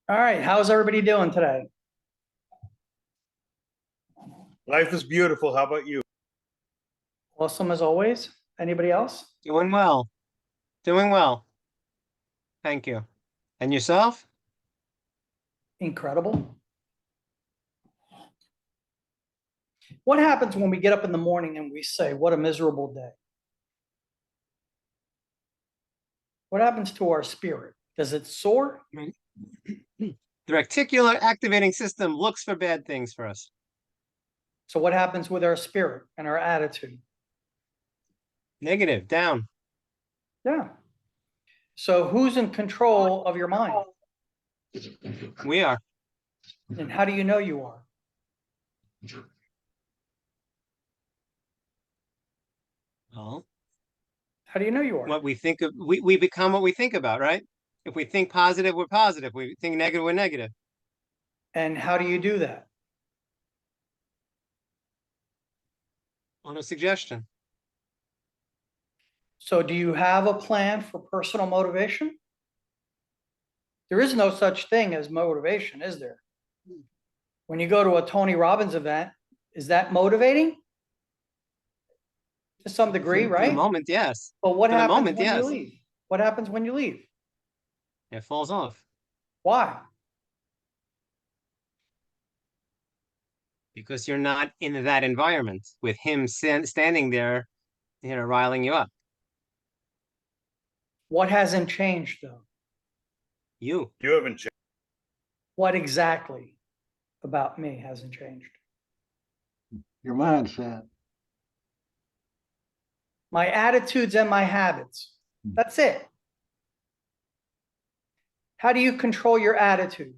All right, how's everybody doing today? Life is beautiful. How about you? Awesome as always. Anybody else? Doing well. Doing well. Thank you. And yourself? Incredible. What happens when we get up in the morning and we say, what a miserable day? What happens to our spirit? Does it soar? The reticular activating system looks for bad things for us. So what happens with our spirit and our attitude? Negative, down. Yeah. So who's in control of your mind? We are. And how do you know you are? Well, How do you know you are? what we think of, we become what we think about, right? If we think positive, we're positive. We think negative, we're negative. And how do you do that? On a suggestion. So do you have a plan for personal motivation? There is no such thing as motivation, is there? When you go to a Tony Robbins event, is that motivating? To some degree, For the right? moment, yes. But what For the happens moment, when you yes. leave? What happens when you leave? It falls off Why? because you're not in that environment with him standing there, riling you up. What hasn't changed though? You. You haven't changed. What exactly about me hasn't changed? Your mindset. My attitudes and my habits. That's it. How do you control your attitude?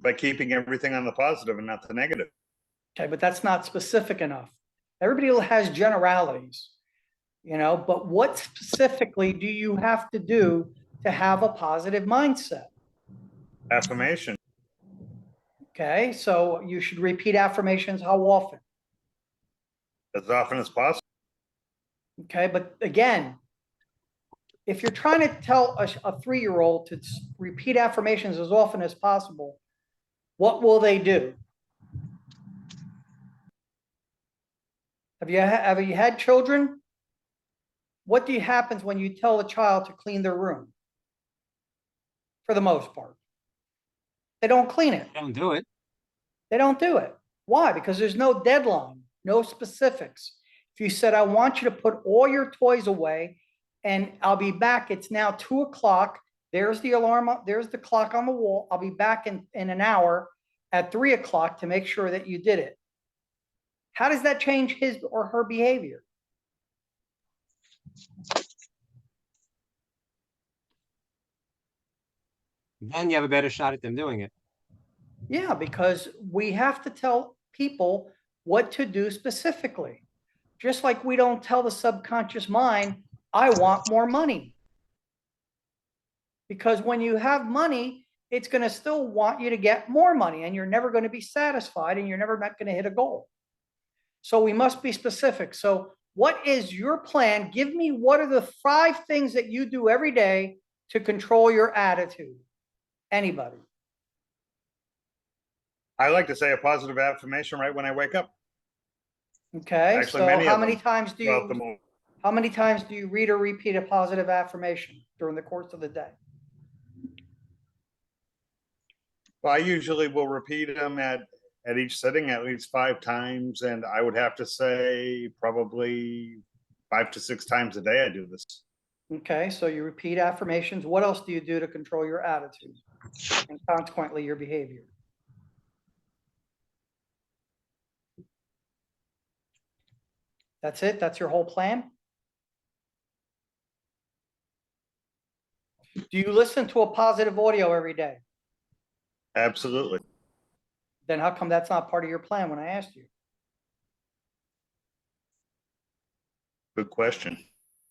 By keeping everything on the positive and not the negative. Okay, but that's not specific enough. Everybody has generalities, but what specifically do you have to do to have a positive mindset? Affirmation. Okay, so you should repeat affirmations how often? As often as possible. Okay, but again, if you're trying to tell a 3-year-old to repeat affirmations as often as possible, what will they do? Have you had children? What happens when you tell a child to clean their room? For the most part, they don't clean it. Don't do it. They don't do it. Why? Because there's no deadline, no specifics. If you said, I want you to put all your toys away and I'll be back, it's now 2:00. There's the alarm, there's the clock on the wall. I'll be back in an hour at 3:00 to make sure that you did it. How does that change his or her behavior? Then you have a better shot at them doing it. Yeah, because we have to tell people what to do specifically. Just like we don't tell the subconscious mind, I want more money. Because when you have money, it's going to still want you to get more money and you're never going to be satisfied and you're never not going to hit a goal. So we must be specific. So what is your plan? Give me what are the 5 things that you do every day to control your attitude? Anybody? I like to say a positive affirmation right when I wake up. Okay. Actually, So how many times do you read or repeat a positive affirmation during the course of the day? Well, I usually will repeat them at each sitting at least 5 times, and I would have to say probably 5 to 6 times a day I do this. Okay, so you repeat affirmations. What else do you do to control your attitude and consequently your behavior? That's it? That's your whole plan? Do you listen to a positive audio every day? Absolutely. Then how come that's not part of your plan when I asked you? Good question.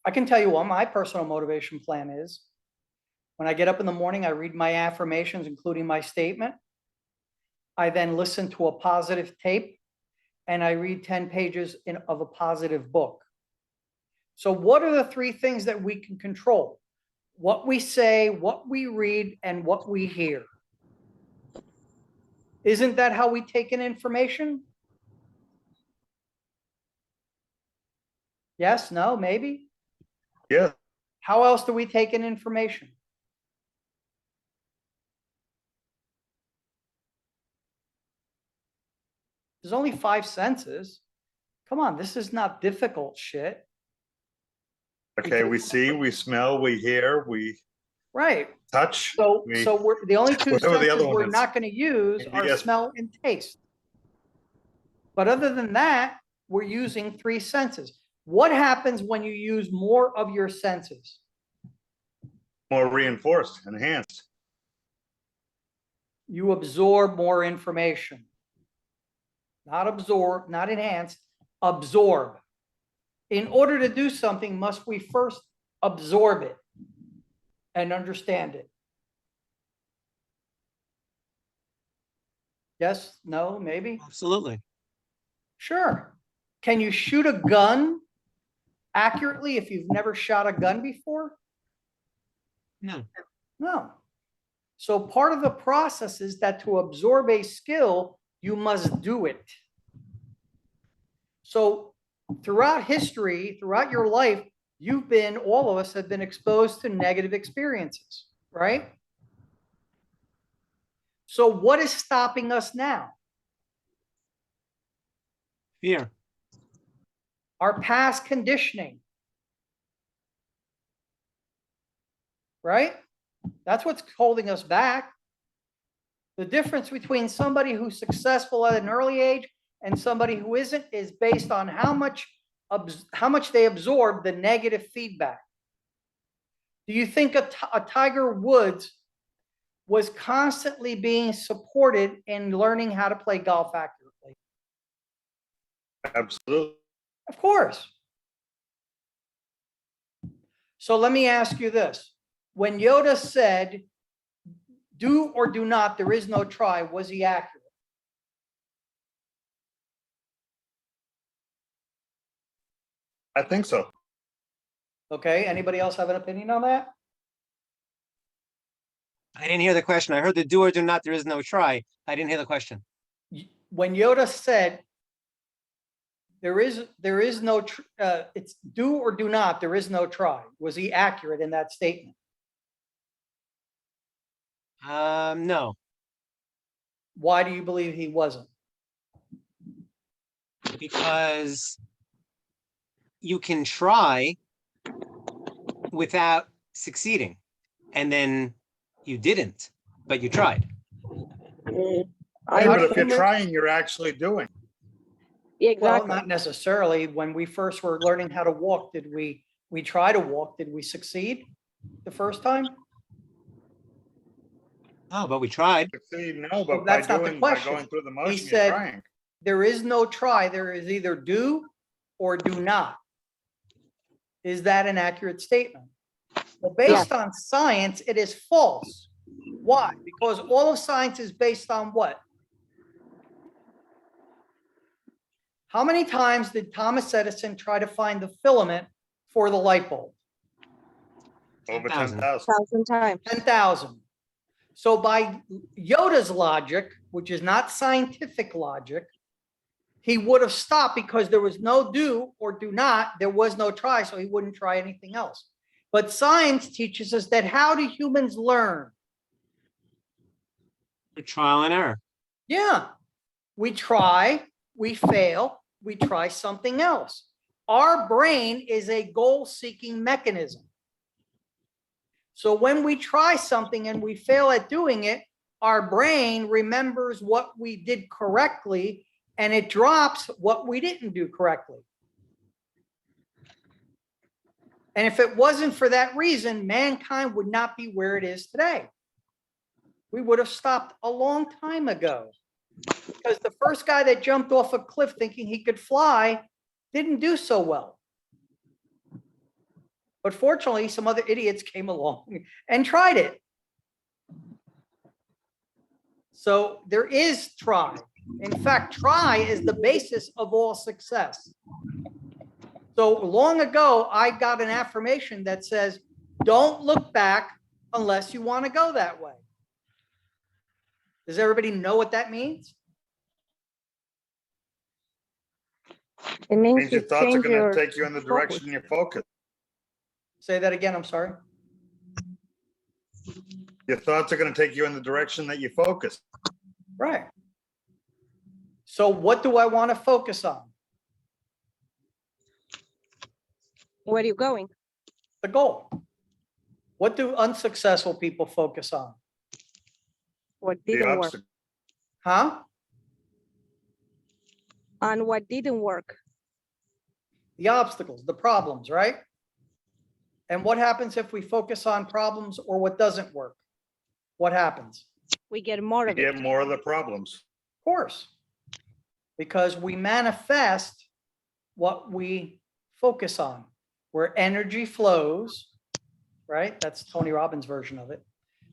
I can tell you what my personal motivation plan is. When I get up in the morning, I read my affirmations, including my statement. I then listen to a positive tape and I read 10 pages of a positive book. So what are the three things that we can control? What we say, what we read, and what we hear. Isn't that how we take in information? Yes, no, maybe? Yeah, How else do we take in information? There's only 5 senses. Come on, this is not difficult shit. okay, we see, we smell, we hear, we Right. touch. So, we- so we're, the only two whatever the senses other one we're is. not going to use are Yes. smell and taste. But other than that, we're using 3 senses. What happens when you use more of your senses? More reinforced, enhanced. You absorb more information. Not absorb, not enhance, absorb. In order to do something, must we first absorb it and understand it? Yes, no, maybe? Absolutely. Sure. Can you shoot a gun accurately if you've never shot a gun before? No. No. So part of the process is that to absorb a skill, you must do it. So throughout history, throughout your life, all of us have been exposed to negative experiences, right? So what is stopping us now? Fear. Our past conditioning, right? That's what's holding us back. The difference between somebody who's successful at an early age and somebody who isn't is based on how much they absorb the negative feedback. Do you think a Tiger Woods was constantly being supported in learning how to play golf accurately? Absolutely. Of course. So let me ask you this. When Yoda said, do or do not, there is no try, was he accurate? I think so. Okay, anybody else have an opinion on that? I didn't hear the question. I heard the do or do not, there is no try. I didn't hear the question. When Yoda said, there is no, it's do or do not, there is no try, was he accurate in that statement? No, Why do you believe he wasn't? because you can try without succeeding, and then you didn't, but you tried. Yeah, but if you're trying, you're actually doing. Well, Exactly. not necessarily. When we first were learning how to walk, did we try to walk? Did we succeed the first time? Oh, but we tried. Succeed, no, Well, but by that's not the doing, by question. going through the motion, you're said- trying. There is no try. There is either do or do not. Is that an accurate statement? Well, based on science, it is false. Why? Because all of science is based on what? How many times did Thomas Edison try to find the filament for the light bulb? Over 10,000. 10,000. 1,000 times. 10,000. So by Yoda's logic, which is not scientific logic, he would have stopped because there was no do or do not, there was no try, so he wouldn't try anything else. But science teaches us that how do humans learn? Trial and error. Yeah, we try, we fail, we try something else. Our brain is a goal-seeking mechanism. So when we try something and we fail at doing it, our brain remembers what we did correctly and it drops what we didn't do correctly. And if it wasn't for that reason, mankind would not be where it is today. We would have stopped a long time ago because the first guy that jumped off a cliff thinking he could fly didn't do so well. But fortunately, some other idiots came along and tried it. So there is try. In fact, try is the basis of all success. So long ago, I got an affirmation that says, don't look back unless you want to go that way. Does everybody know what that means? It means Means your you thoughts are change gonna your take you in the direction focus. you're focused. Say that again, I'm sorry. Your thoughts are gonna take you in the direction that you focus. Right. So what do I want to focus on? Where are you going? The goal. What do unsuccessful people focus on? What The didn't work? obstacle. Huh? On what didn't work? The obstacles, the problems, right? And what happens if we focus on problems or what doesn't work? What happens? We get more You of it. get more of the problems. Of course. Because we manifest what we focus on, where energy flows, right? That's Tony Robbins' version of it.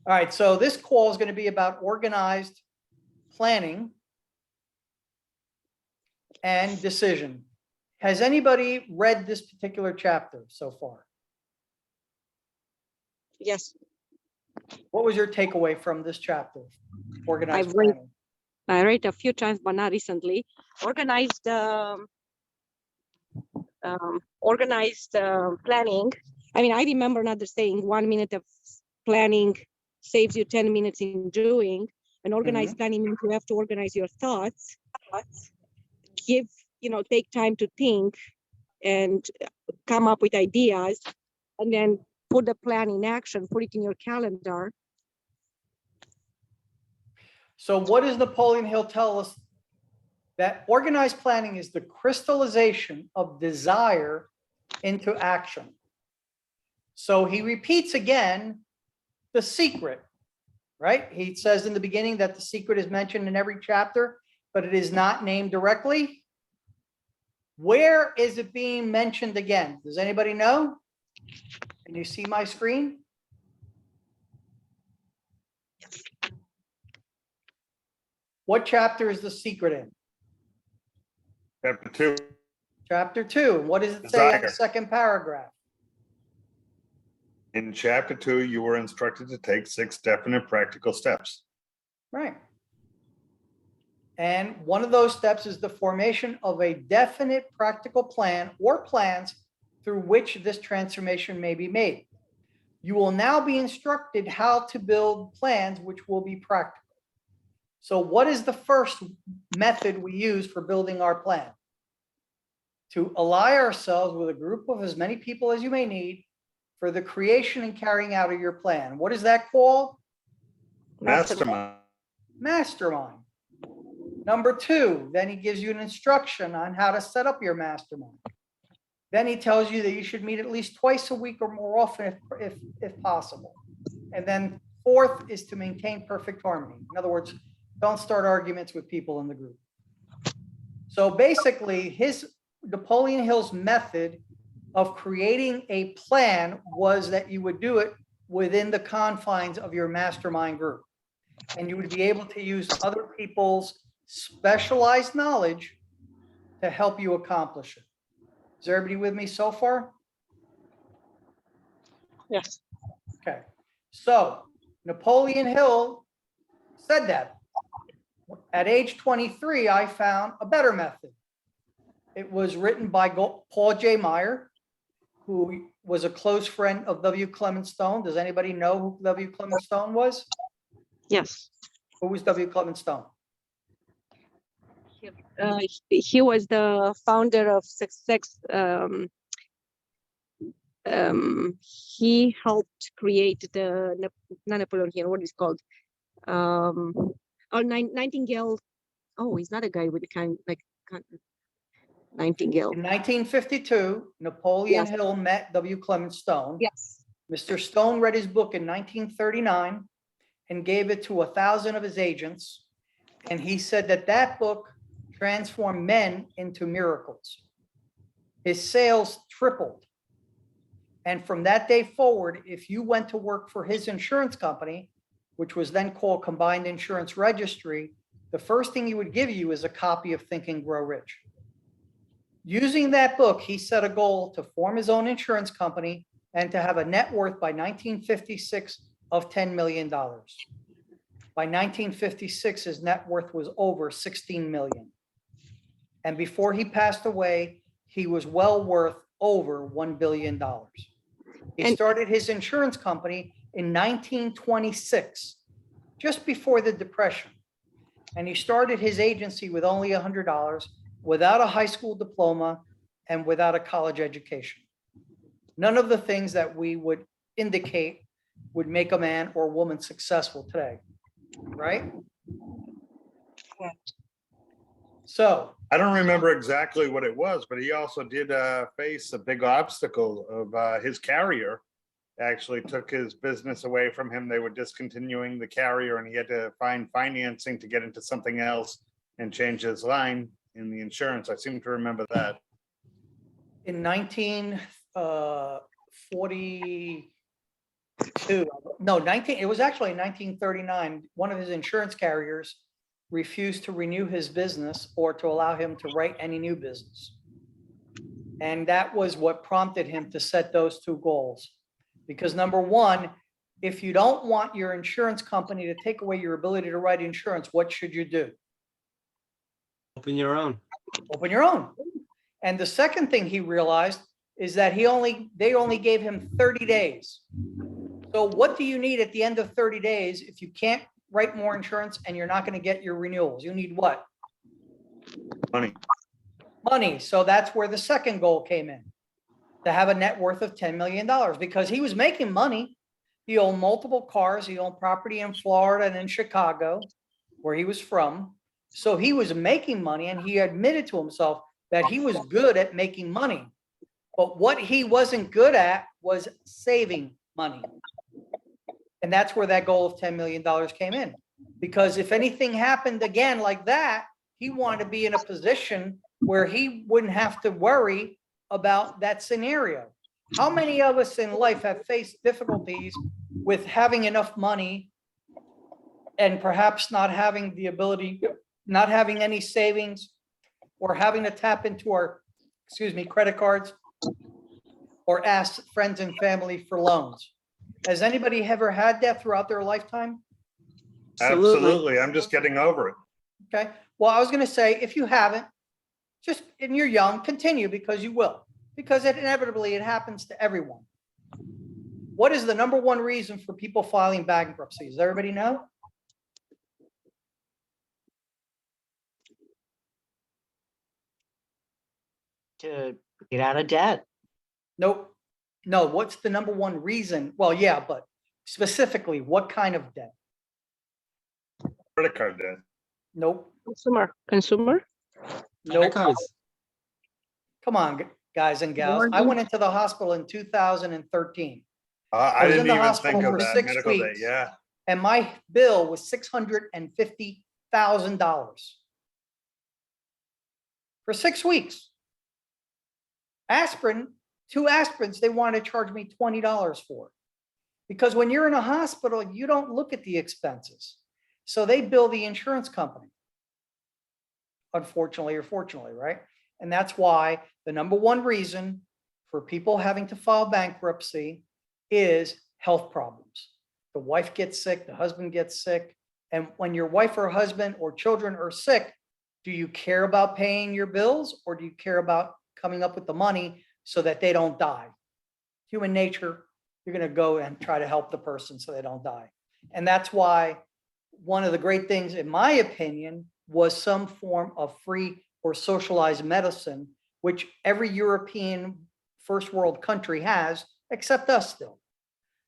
All right, so this call is going to be about organized planning and decision. Has anybody read this particular chapter so far? Yes, What was your takeaway from this chapter? Organized I've read- planning. I read a few times, but not recently. Organized planning. I mean, I remember another saying, 1 minute of planning saves you 10 minutes in doing. And organized planning means you have to organize your thoughts, take time to think and come up with ideas, and then put the plan in action, put it in your calendar. So what does Napoleon Hill tell us? That organized planning is the crystallization of desire into action. So he repeats again the secret, right? He says in the beginning that the secret is mentioned in every chapter, but it is not named directly. Where is it being mentioned again? Does anybody know? Can you see my screen? What chapter is the secret in? Chapter 2. Chapter 2. What does it say on the Desire. second paragraph? In chapter 2, you were instructed to take 6 definite practical steps. Right. And one of those steps is the formation of a definite practical plan or plans through which this transformation may be made. You will now be instructed how to build plans which will be practical. So what is the first method we use for building our plan? To ally ourselves with a group of as many people as you may need for the creation and carrying out of your plan. What is that called? Mastermind. Mastermind. Number 2, then he gives you an instruction on how to set up your mastermind. Then he tells you that you should meet at least twice a week or more often if possible. And then 4th is to maintain perfect harmony. In other words, don't start arguments with people in the group. So basically, Napoleon Hill's method of creating a plan was that you would do it within the confines of your mastermind group. And you would be able to use other people's specialized knowledge to help you accomplish it. Is everybody with me so far? Yes. Okay. So Napoleon Hill said that. At age 23, I found a better method. It was written by Paul J. Meyer, who was a close friend of W. Clement Stone. Does anybody know who W. Clement Stone was? Yes. Who was W. Clement Stone? He was the founder of Success. He helped create the not Napoleon Hill. What is it called? Nightingale. Oh, he's not a guy with a Nightingale. In 1952, Napoleon Yes. Hill met W. Clement Stone. Yes. Mr. Stone read his book in 1939 and gave it to 1,000 of his agents. And he said that that book transformed men into miracles. His sales tripled. And from that day forward, if you went to work for his insurance company, which was then called Combined Insurance Registry, the first thing he would give you is a copy of Think and Grow Rich. Using that book, he set a goal to form his own insurance company and to have a net worth by 1956 of $10 million. By 1956, his net worth was over 16 million. And before he passed away, he was well worth over $1 billion. He And- started his insurance company in 1926, just before the Depression. And he started his agency with only $100, without a high school diploma and without a college education. None of the things that we would indicate would make a man or woman successful today, right? So, I don't remember exactly what it was, but he also did face a big obstacle of his carrier actually took his business away from him. They were discontinuing the carrier and he had to find financing to get into something else and change his line in the insurance. I seem to remember that. in 1942, no, it was actually in 1939, one of his insurance carriers refused to renew his business or to allow him to write any new business. And that was what prompted him to set those two goals. Because number one, if you don't want your insurance company to take away your ability to write insurance, what should you do? Open your own. Open your own. And the second thing he realized is that they only gave him 30 days. So what do you need at the end of 30 days if you can't write more insurance and you're not going to get your renewals? You need what? Money. Money. So that's where the second goal came in, to have a net worth of $10 million, because he was making money. He owned multiple cars. He owned property in Florida and in Chicago, where he was from. So he was making money, and he admitted to himself that he was good at making money. But what he wasn't good at was saving money. And that's where that goal of $10 million came in. Because if anything happened again like that, he wanted to be in a position where he wouldn't have to worry about that scenario. How many of us in life have faced difficulties with having enough money and perhaps not having the ability, not having any savings, or having to tap into our, credit cards, or ask friends and family for loans? Has anybody ever had that throughout their lifetime? Absolutely. I'm just getting over it. Okay. Well, I was going to say, if you haven't, and you're young, continue, because you will, because inevitably it happens to everyone. What is the number one reason for people filing bankruptcy? Does everybody know? To get out of debt. Nope. No, what's the number one reason? Well, yeah, but specifically, what kind of debt? Credit card debt. Nope. Consumer. Nope. Cards. Come on, guys and gals. I went into the hospital in 2013, I was in didn't the even hospital think of for that 6 medical debt. weeks. Yeah. and my bill was $650,000 for 6 weeks. Aspirin, 2 aspirins, they wanted to charge me $20 for. Because when you're in a hospital, you don't look at the expenses. So they bill the insurance company. Unfortunately or fortunately, right? And that's why the number one reason for people having to file bankruptcy is health problems. The wife gets sick, the husband gets sick. And when your wife or husband or children are sick, do you care about paying your bills, or do you care about coming up with the money so that they don't die? Human nature, you're going to go and try to help the person so they don't die. And that's why one of the great things, in my opinion, was some form of free or socialized medicine, which every European first world country has, except us still.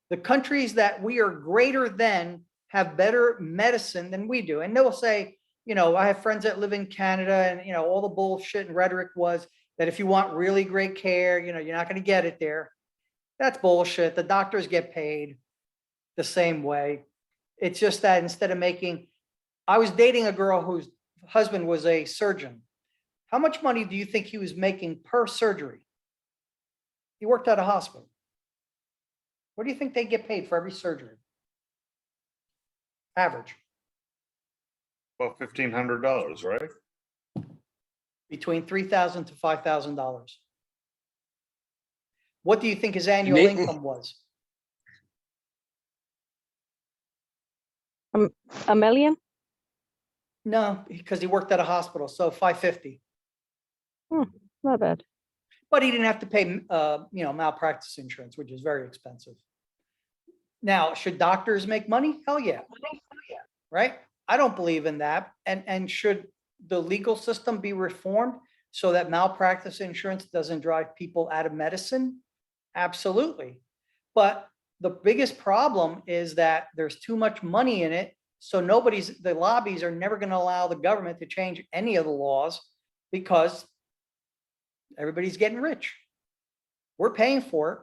The countries that we are greater than have better medicine than we do. And they'll say, you know, I have friends that live in Canada, and, you know, all the bullshit and rhetoric was that if you want really great care, you know, you're not going to get it there. That's bullshit. The doctors get paid the same way. It's just that instead of I was dating a girl whose husband was a surgeon. How much money do you think he was making per surgery? He worked at a hospital. What do you think they get paid for every surgery? Average. Well, $1,500, right? between $3,000 to $5,000. What do you think his annual Make- income was? A million? No, because he worked at a hospital, so 550. Not bad. But he didn't have to pay, malpractice insurance, which is very expensive. Now, should doctors make money? Hell yeah. Right? I don't believe in that. And should the legal system be reformed so that malpractice insurance doesn't drive people out of medicine? Absolutely. But the biggest problem is that there's too much money in it. So the lobbies are never going to allow the government to change any of the laws because everybody's getting rich. We're paying for it.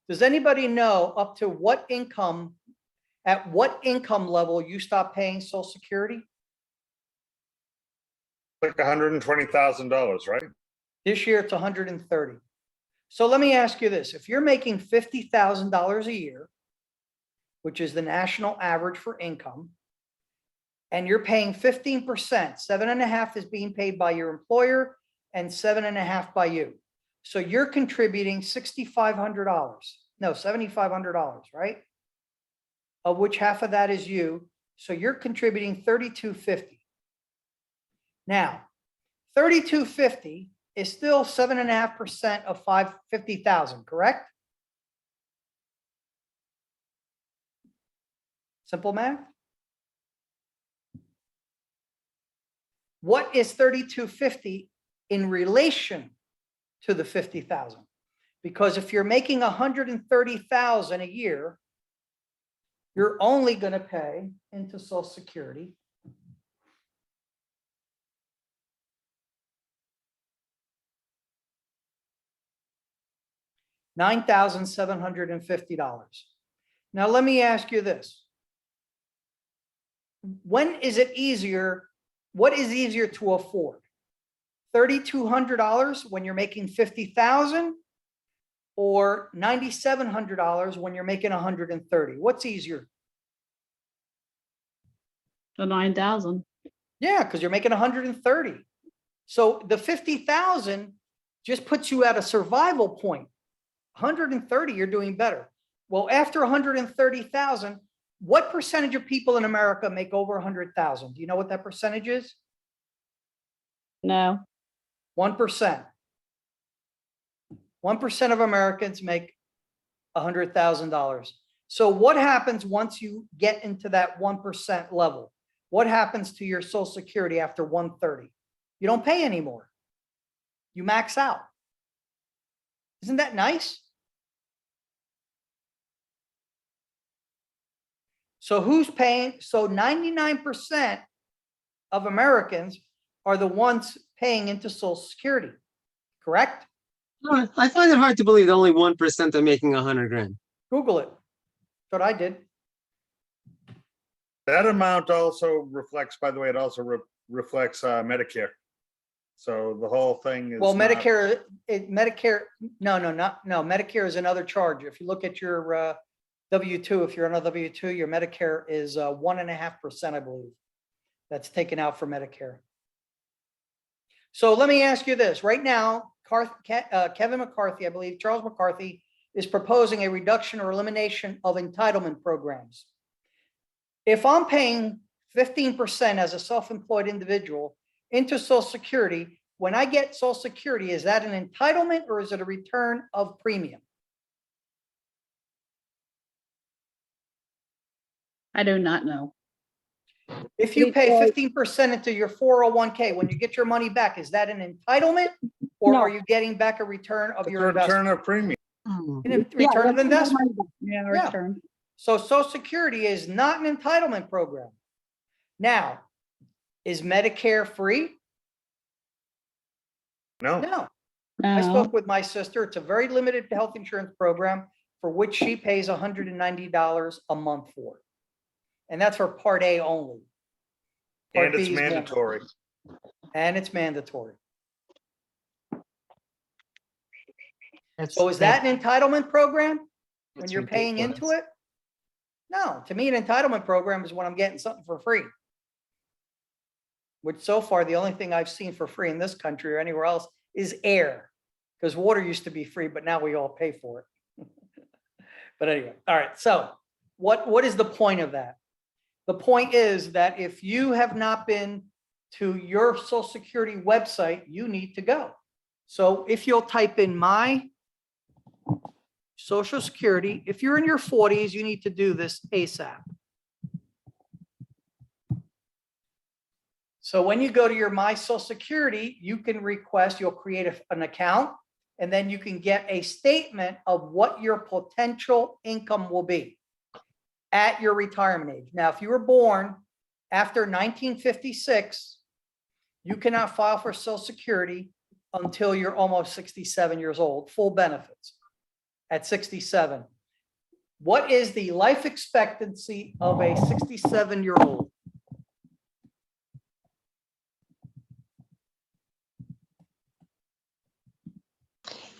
Does anybody know up to what income, at what income level you stop paying Social Security? Like $120,000, right? This year it's 130. So let me ask you this. If you're making $50,000 a year, which is the national average for income, and you're paying 15%, 7.5 is being paid by your employer and 7.5 by you. So you're contributing $6,500, no, $7,500, right? Of which half of that is you. So you're contributing $3,250. Now, $3,250 is still 7.5% of 50,000, correct? Simple math. What is 3,250 in relation to the 50,000? Because if you're making 130,000 a year, you're only going to pay into Social Security $9,750. Now, let me ask you this. When is it easier? What is easier to afford? $3,200 when you're making 50,000 or $9,700 when you're making 130? What's easier? The 9,000. Yeah, because you're making 130. So the 50,000 just puts you at a survival point. 130, you're doing better. Well, after 130,000, what percentage of people in America make over 100,000? Do you know what that percentage is? No. 1%. 1% of Americans make $100,000. So what happens once you get into that 1% level? What happens to your Social Security after 130? You don't pay anymore. You max out. Isn't that nice? So who's paying? So 99% of Americans are the ones paying into Social Security, correct? I find it hard to believe that only 1% are making 100 grand. Google it. That's what I did. That amount also reflects, by the way, it also reflects Medicare. So the whole thing is. Well, not- Medicare, no, Medicare is another charge. If you look at your W-2, if you're on a W-2, your Medicare is 1.5%, I believe. That's taken out for Medicare. So let me ask you this. Right now, Kevin McCarthy, I believe, Charles McCarthy, is proposing a reduction or elimination of entitlement programs. If I'm paying 15% as a self-employed individual into Social Security, when I get Social Security, is that an entitlement or is it a return of premium? I do not know. If you pay 15% into your 401k, when you get your money back, is that an entitlement? Or No. are you getting back a return of It's your a return investment? of premium. Return of investment. Yeah, Yeah. return. So Social Security is not an entitlement program. Now, is Medicare free? No, No. I spoke with my sister. It's a very limited health insurance program for which she pays $190 a month for. And that's for Part A only. Part and it's B is mandatory. And it's mandatory. That's- So is that an entitlement program when that's you're paying into ridiculous. it? No, to me, an entitlement program is when I'm getting something for free. which so far, the only thing I've seen for free in this country or anywhere else is air. Because water used to be free, but now we all pay for it. But anyway, all right. So what is the point of that? The point is that if you have not been to your Social Security website, you need to go. So if you'll type in my Social Security, if you're in your 40s, you need to do this ASAP. So when you go to your My Social Security, you can request, you'll create an account, and then you can get a statement of what your potential income will be at your retirement age. Now, if you were born after 1956, you cannot file for Social Security until you're almost 67 years old, full benefits at 67. What is the life expectancy of a 67-year-old?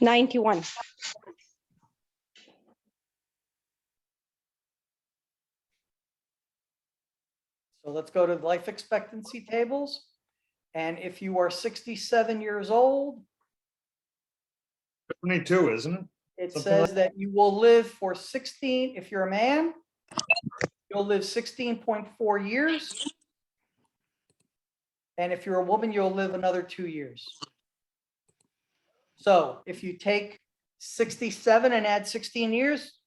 $91. So let's go to the life expectancy tables. And if you are 67 years old, 22, isn't it? it Something says like- that you will live for 16, if you're a man, you'll live 16.4 years. And if you're a woman, you'll live another 2 years. So if you take 67 and add 16 years,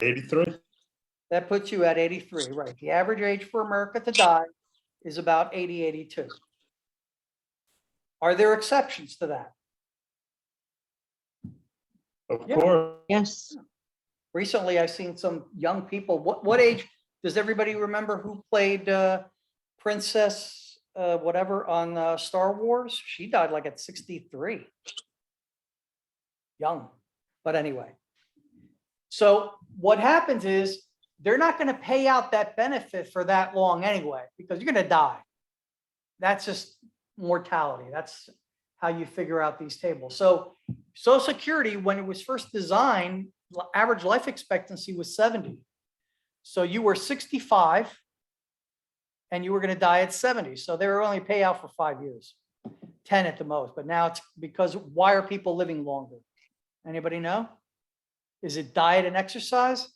83. that puts you at 83, right? The average age for America to die is about 80, 82. Are there exceptions to that? Of Yeah. course. Yes. Recently, I've seen some young people. What age, does everybody remember who played Princess whatever on Star Wars? She died like at 63. Young, but anyway. So what happens is they're not going to pay out that benefit for that long anyway, because you're going to die. That's just mortality. That's how you figure out these tables. So Social Security, when it was first designed, average life expectancy was 70. So you were 65 and you were going to die at 70. So they were only pay out for 5 years, 10 at the most. But now it's because why are people living longer? Anybody know? Is it diet and exercise?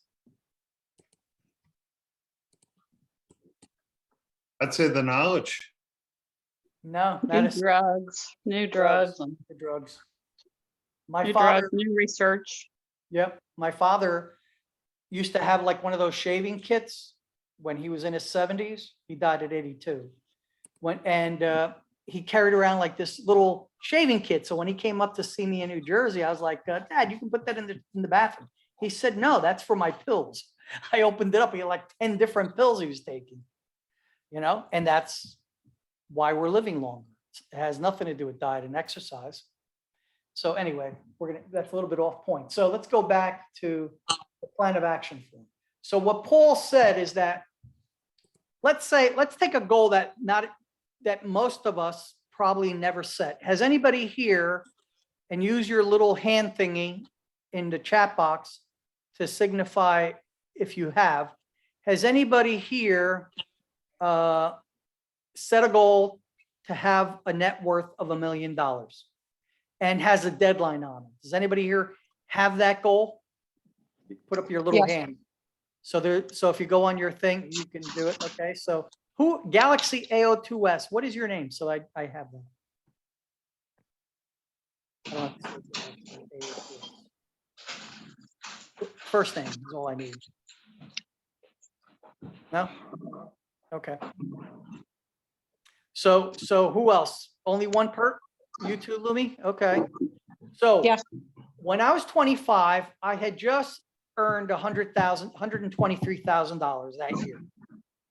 I'd say the knowledge. No, that New is drugs, new drugs, and the drugs. My new father, drugs, new research. yep, my father used to have like one of those shaving kits when he was in his 70s. He died at 82. He carried around like this little shaving kit. So when he came up to see me in New Jersey, I was like, Dad, you can put that in the bathroom. He said, no, that's for my pills. I opened it up. He had like 10 different pills he was taking, you know, and that's why we're living longer. It has nothing to do with diet and exercise. So anyway, that's a little bit off point. So let's go back to the plan of action form. So what Paul said is that, let's take a goal that most of us probably never set. Has anybody here, and use your little hand thingy in the chat box to signify if you have, has anybody here set a goal to have a net worth of $1 million and has a deadline on it? Does anybody here have that goal? Put up your little Yes. hand. So if you go on your thing, you can do it. Okay. So Galaxy AO2S, what is your name? So I have that. I don't have to say it. AO2S. First name is all I need. No? Okay. So who else? Only one you two, Lumi? Okay. So Yes. when I was 25, I had just earned $123,000 that year.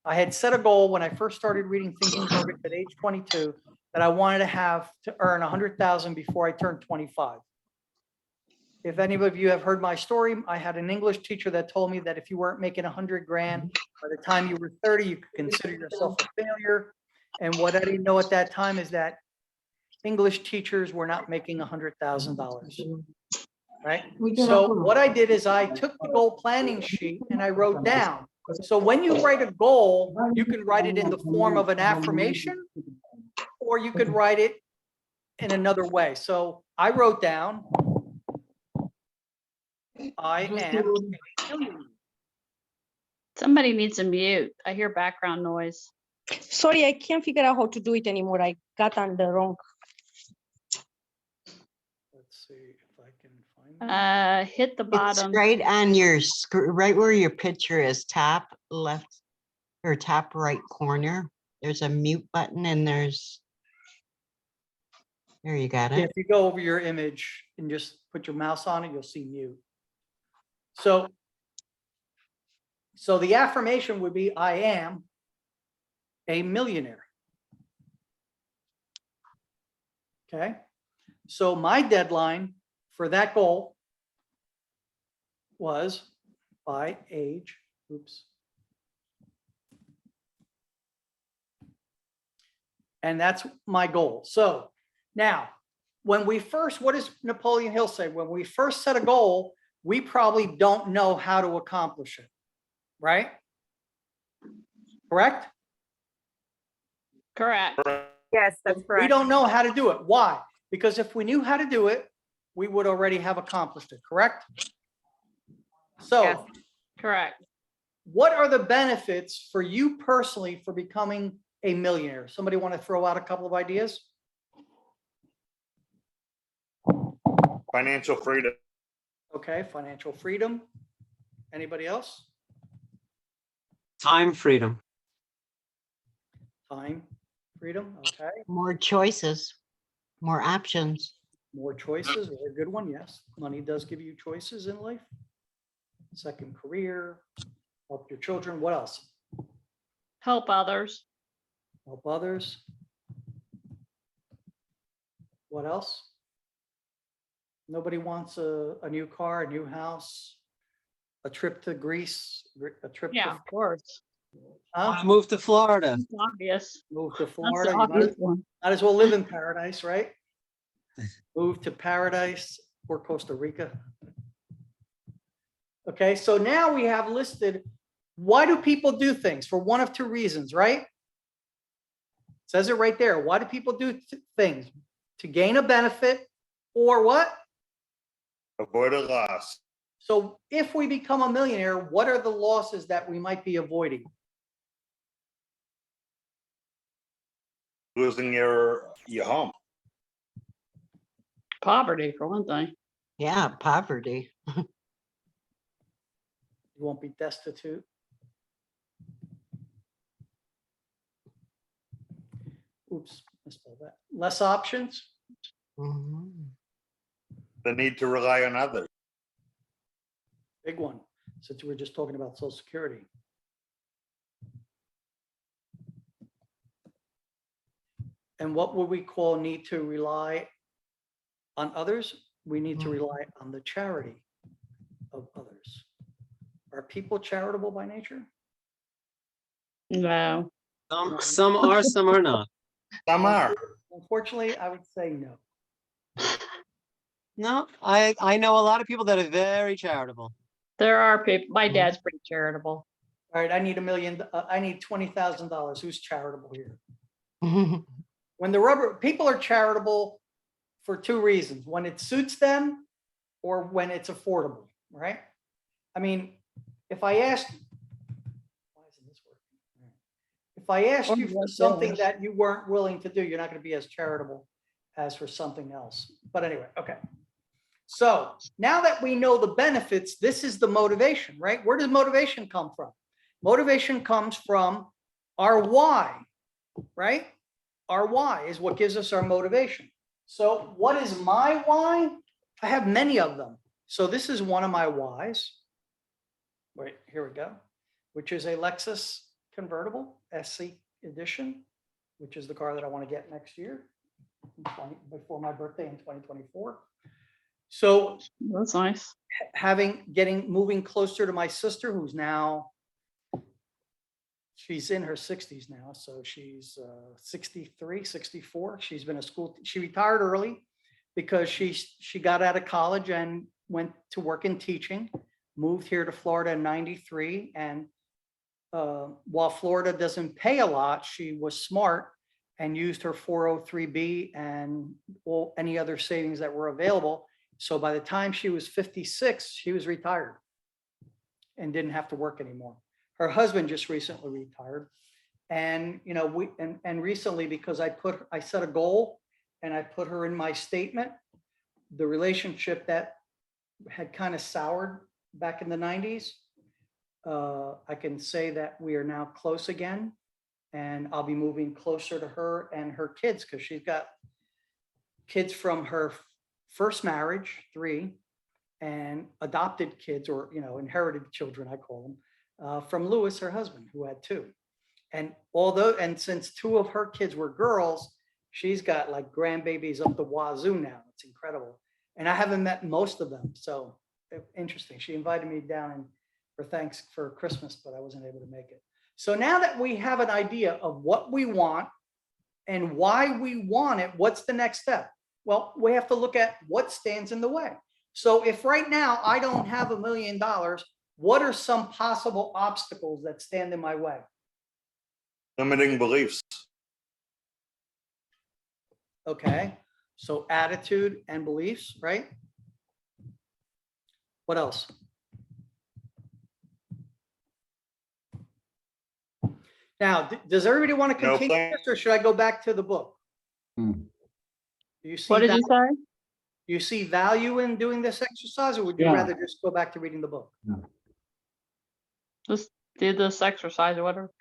I had set a goal when I first started reading Thinking Perfect at age 22 that I wanted to earn 100,000 before I turned 25. If any of you have heard my story, I had an English teacher that told me that if you weren't making 100 grand by the time you were 30, you could consider yourself a failure. And what I didn't know at that time is that English teachers were not making $100,000, right? So what I did is I took the goal planning sheet and I wrote down So when you write a goal, you can write it in the form of an affirmation, or you could write it in another way. So I wrote down, I am a millionaire. Somebody needs to mute. I hear background noise. Sorry, I can't figure out how to do it anymore. I got on the wrong. Let's see if I can find that. Hit the It's bottom. right on your screen, right where your picture is, top left or top right corner. There's a mute button and there you got Yeah, it. if you go over your image and just put your mouse on it, you'll see mute. So the affirmation would be, I am a millionaire. Okay, so my deadline for that goal was by age, oops. And that's my goal. So now, when we first, what does Napoleon Hill say? When we first set a goal, we probably don't know how to accomplish it, right? Correct? Correct. Yes, that's We correct. don't know how to do it. Why? Because if we knew how to do it, we would already have accomplished it, correct? So Yes. Correct. what are the benefits for you personally for becoming a millionaire? Somebody want to throw out a couple of ideas? Financial freedom. Okay, financial freedom. Anybody else? Time freedom. Time freedom, okay. More choices, more options. More choices, very good one, yes. Money does give you choices in life. Second career, help your children, what else? Help others. Help others. What else? Nobody wants a new car, a new house, a trip to Greece, a trip Yeah, to, of course. huh? Move to Florida. That's obvious. Move to That's Florida. the You might obvious one. as well live in paradise, right? Move to paradise or Costa Rica. Okay, so now we have listed, why do people do things? For one of two reasons, right? Says it right there. Why do people do things? To gain a benefit or what? Avoid a loss. So if we become a millionaire, what are the losses that we might be avoiding? Losing your home. Poverty, for one thing. Yeah, poverty. You won't be destitute. Oops, misspelled that. Less options. Mhm. The need to rely on others. Big one, since we were just talking about Social Security. And what would we call need to rely on others? We need to rely on the charity of others. Are people charitable by nature? No. Some are, some are not. Some are. Unfortunately, I would say no. No, I know a lot of people that are very charitable. There are people, my dad's pretty charitable. All right, I need I need $20,000. Who's charitable here? When people are charitable for two reasons, when it suits them or when it's affordable, right? I mean, if I asked, why isn't this working? If I asked you for something that you weren't willing to do, you're not going to be as charitable as for something else. But anyway, okay. So now that we know the benefits, this is the motivation, right? Where does motivation come from? Motivation comes from our why, right? Our why is what gives us our motivation. So what is my why? I have many of them. So this is one of my whys. Wait, here we go, which is a Lexus convertible SC edition, which is the car that I want to get next year before my birthday in 2024. So That's nice. moving closer to my sister, who's now, she's in her 60s now. So she's 63, 64. She's been she retired early because she got out of college and went to work in teaching, moved here to Florida in 93 and while Florida doesn't pay a lot, she was smart and used her 403B and any other savings that were available. So by the time she was 56, she was retired and didn't have to work anymore. Her husband just recently retired. And, you know, and recently, because I set a goal and I put her in my statement, the relationship that had kind of soured back in the 90s, I can say that we are now close again, and I'll be moving closer to her and her kids, because she's got kids from her first marriage, 3, and adopted kids, or, you know, inherited children, I call them, from Lewis, her husband, who had 2. And since 2 of her kids were girls, she's got like grandbabies up the wazoo now. It's incredible. And I haven't met most of them. So interesting. She invited me down for Christmas, but I wasn't able to make it. So now that we have an idea of what we want and why we want it, what's the next step? Well, we have to look at what stands in the way. So if right now I don't have $1 million, what are some possible obstacles that stand in my way? Limiting beliefs. Okay, so attitude and beliefs, right? What else? Now, does everybody want to No continue plan. this, or should I go back to the book? Hmm. Do you see What did you that? say? You see value in doing this exercise, or would you Yeah. rather just go back to reading the book? Just do this exercise or whatever.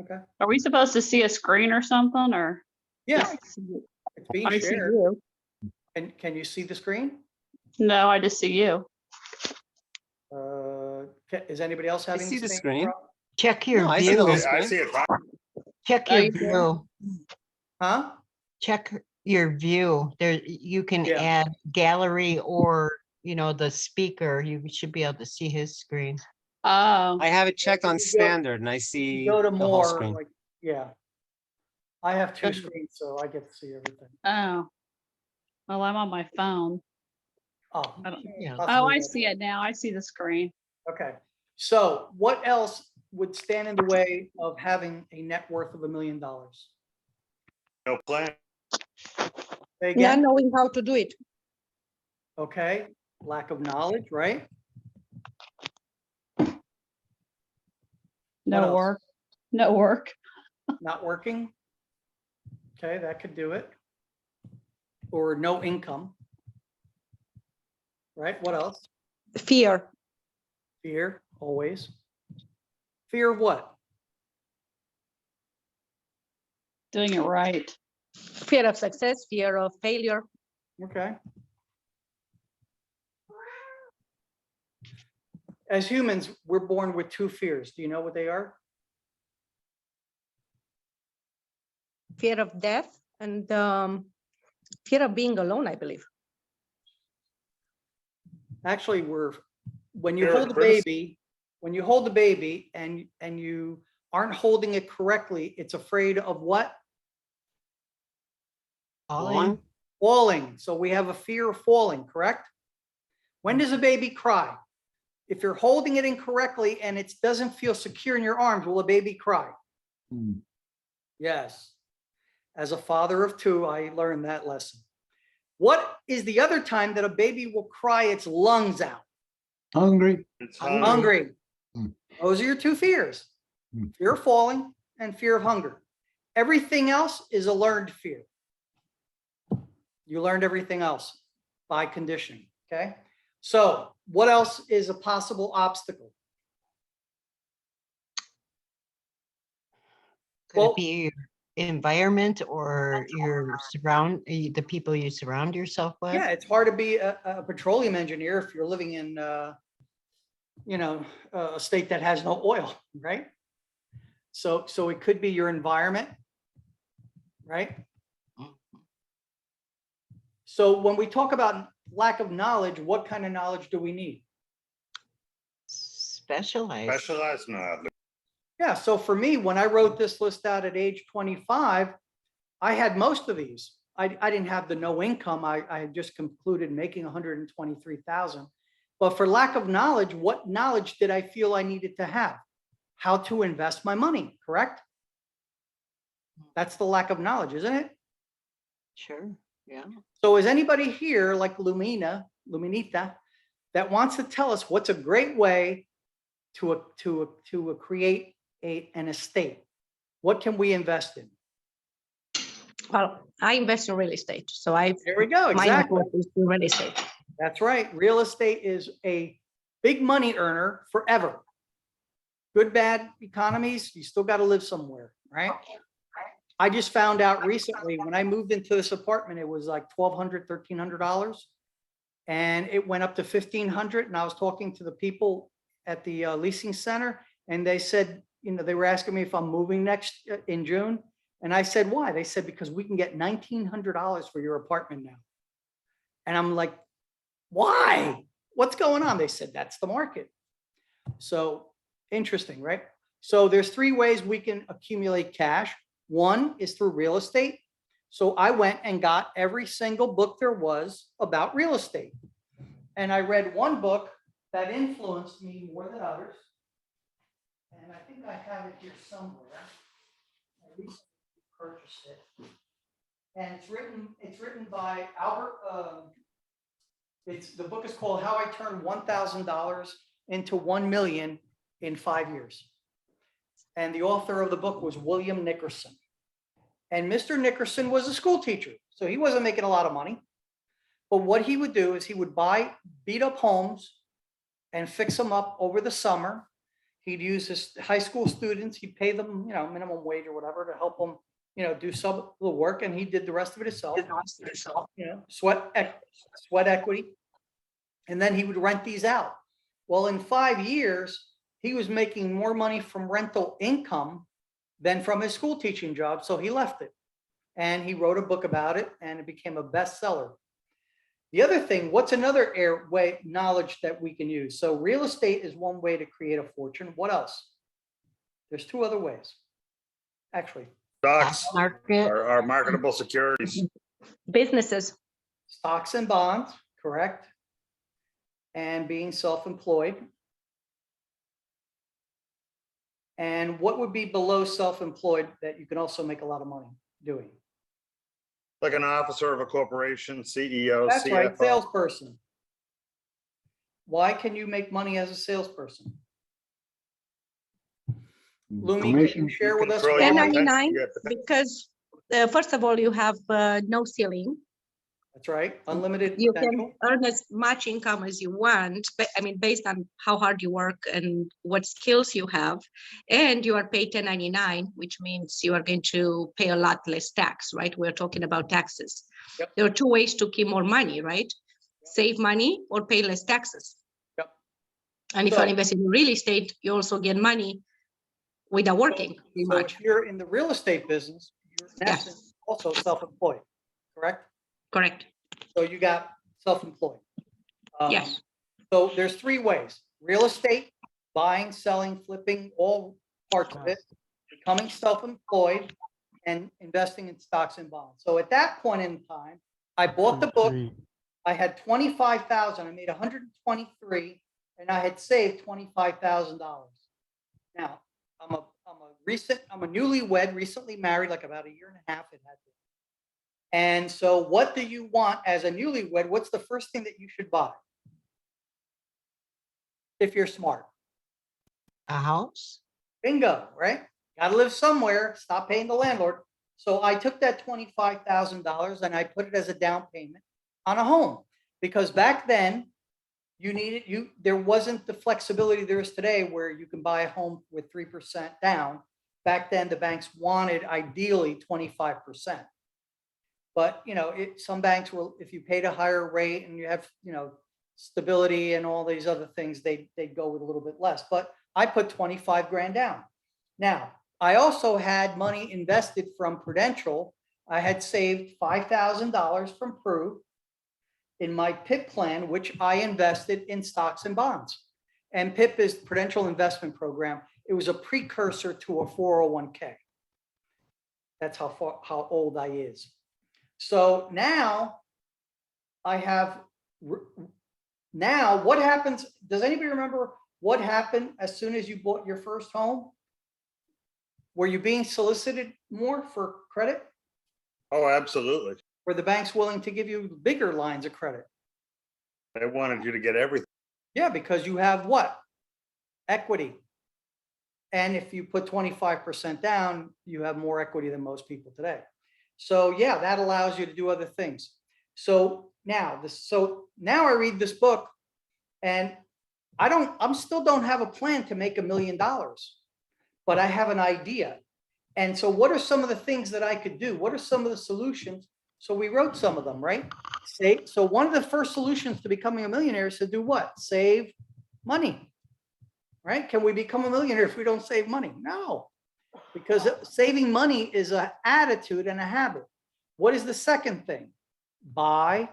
Okay, Are we supposed to see a screen or something, or? yeah, just see- it's being I see shared. you. And can you see the screen? No, I just see you. Is anybody else having? see the same screen. problem? Check your No, I see the view, list. I see it. check Oh, your you do? view, Huh? check your view. There, you can Yeah. add gallery or, you know, the speaker. You should be able to see his screen. Oh, I have it checked on If you go- standard and I If you see go to the whole more, screen. like, yeah. I have 2 Does- screens, so I get to see everything. oh. Well, I'm on my phone. Oh. I don't- Yeah. Oh, possibly I that's- see it now. I see the screen. Okay, so what else would stand in the way of having a net worth of $1 million? No plan. Say Not again, knowing how to do it. okay, lack of knowledge, right? No else? work. No work. Not working. Okay, that could do it. Or no income. Right, what else? Fear. Fear, always. Fear of what? Doing it right. Fear of success, fear of failure. Okay. As humans, we're born with 2 fears. Do you know what they are? Fear of death and fear of being alone, I believe. Actually, when you Fear of hold the criticism. baby, when you hold the baby and you aren't holding it correctly, it's afraid of what? Falling. Falling. So we have a fear of falling, correct? When does a baby cry? If you're holding it incorrectly and it doesn't feel secure in your arms, will a baby cry? Hmm. Yes. As a father of 2, I learned that lesson. What is the other time that a baby will cry its lungs out? Hungry. It's Hungry. Hmm. Those are your 2 fears. Hmm. Fear of falling and fear of hunger. Everything else is a learned fear. You learned everything else by conditioning, okay? So what else is a possible obstacle? Could Well- it be your environment or the people you surround yourself with? Yeah, it's hard to be a petroleum engineer if you're living in, you know, a state that has no oil, right? So it could be your environment, right? So when we talk about lack of knowledge, what kind of knowledge do we need? Specialized. specialized knowledge. Yeah, so for me, when I wrote this list out at age 25, I had most of these. I didn't have the no income. I had just concluded making 123,000. But for lack of knowledge, what knowledge did I feel I needed to have? how to invest my money, correct? That's the lack of knowledge, isn't it? Sure, yeah. So is anybody here like Luminita, that wants to tell us what's a great way to create an estate? What can we invest in? Well, I invest in real estate, so There we go, my exactly. network is in real estate. That's right. Real estate is a big money earner forever. Good, bad economies, you still got to live somewhere, right? I just found out recently when I moved into this apartment, it was like $1,200, $1,300. And it went up to 1,500. And I was talking to the people at the leasing center, and they said, they were asking me if I'm moving in June. And I said, why? They said, because we can get $1,900 for your apartment now. And I'm like, why? What's going on? They said, that's the market. So interesting, right? So there's 3 ways we can accumulate cash. One is through real estate. So I went and got every single book there was about real estate. And I read one book that influenced me more than others. And I think I have it here somewhere. I recently purchased it. And it's written by Albert. The book is called How I Turned $1,000 into $1 million in 5 years. And the author of the book was William Nickerson. And Mr. Nickerson was a school teacher, so he wasn't making a lot of money. But what he would do is he would buy beat up homes and fix them up over the summer. He'd use his high school students. He'd pay them, minimum wage or whatever to help them, do some of the work. And he did the rest of it himself, sweat equity. And then he would rent these out. Well, in 5 years, he was making more money from rental income than from his school teaching job. So he left it and he wrote a book about it and it became a bestseller. The other thing, what's another knowledge that we can use? So real estate is one way to create a fortune. What else? There's 2 other ways, actually. Stocks Market. are marketable securities. Businesses. Stocks and bonds, correct? And being self-employed. And what would be below self-employed that you can also make a lot of money doing? Like an officer of a corporation, CEO, That's right, CFO. salesperson. Why can you make money as a salesperson? Lumi, can you Commission. share with us? Control why? your 1099, Yeah. because first of all, you have no ceiling. That's right, unlimited You potential. can earn as much income as you want, but based on how hard you work and what skills you have, and you are paid 1099, which means you are going to pay a lot less tax, right? We're talking about taxes. Yep. There are 2 ways to keep more money, right? Save money or pay less taxes. Yep. And if So- you're investing in real estate, you also get money without working pretty So much. if you're in the real estate business, you're in Yes. essence also self-employed, correct? Correct. So you got self-employed. Yes. So there's 3 ways: real estate, buying, selling, flipping, all parts of it, becoming self-employed, and investing in stocks and bonds. So at that point in time, I bought the book. I had 25,000. I made 123, and I had saved $25,000. Now I'm a newlywed, recently married, like about 1.5 years it had been. And so what do you want as a newlywed? What's the first thing that you should buy? If you're smart. A house? Bingo, right? Got to live somewhere. Stop paying the landlord. So I took that $25,000 and I put it as a down payment on a home, because back then there wasn't the flexibility there is today where you can buy a home with 3% down. Back then the banks wanted ideally 25%. But, some banks will, if you paid a higher rate and you have, stability and all these other things, they'd go with a little bit less. But I put 25 grand down. Now, I also had money invested from Prudential. I had saved $5,000 from Pru in my PIP plan, which I invested in stocks and bonds. And PIP is Prudential Investment Program. It was a precursor to a 401k. That's how old I is. So now what happens? Does anybody remember what happened as soon as you bought your first home? Were you being solicited more for credit? Oh, absolutely. Were the banks willing to give you bigger lines of credit? They wanted you to get everything. Yeah, because you have what? Equity. And if you put 25% down, you have more equity than most people today. So yeah, that allows you to do other things. So now I read this book and I'm still don't have a plan to make $1 million, but I have an idea. And so what are some of the things that I could do? What are some of the solutions? So we wrote some of them, right? So one of the first solutions to becoming a millionaire is to do what? Save money, right? Can we become a millionaire if we don't save money? No, because saving money is an attitude and a habit. What is the second thing? Buy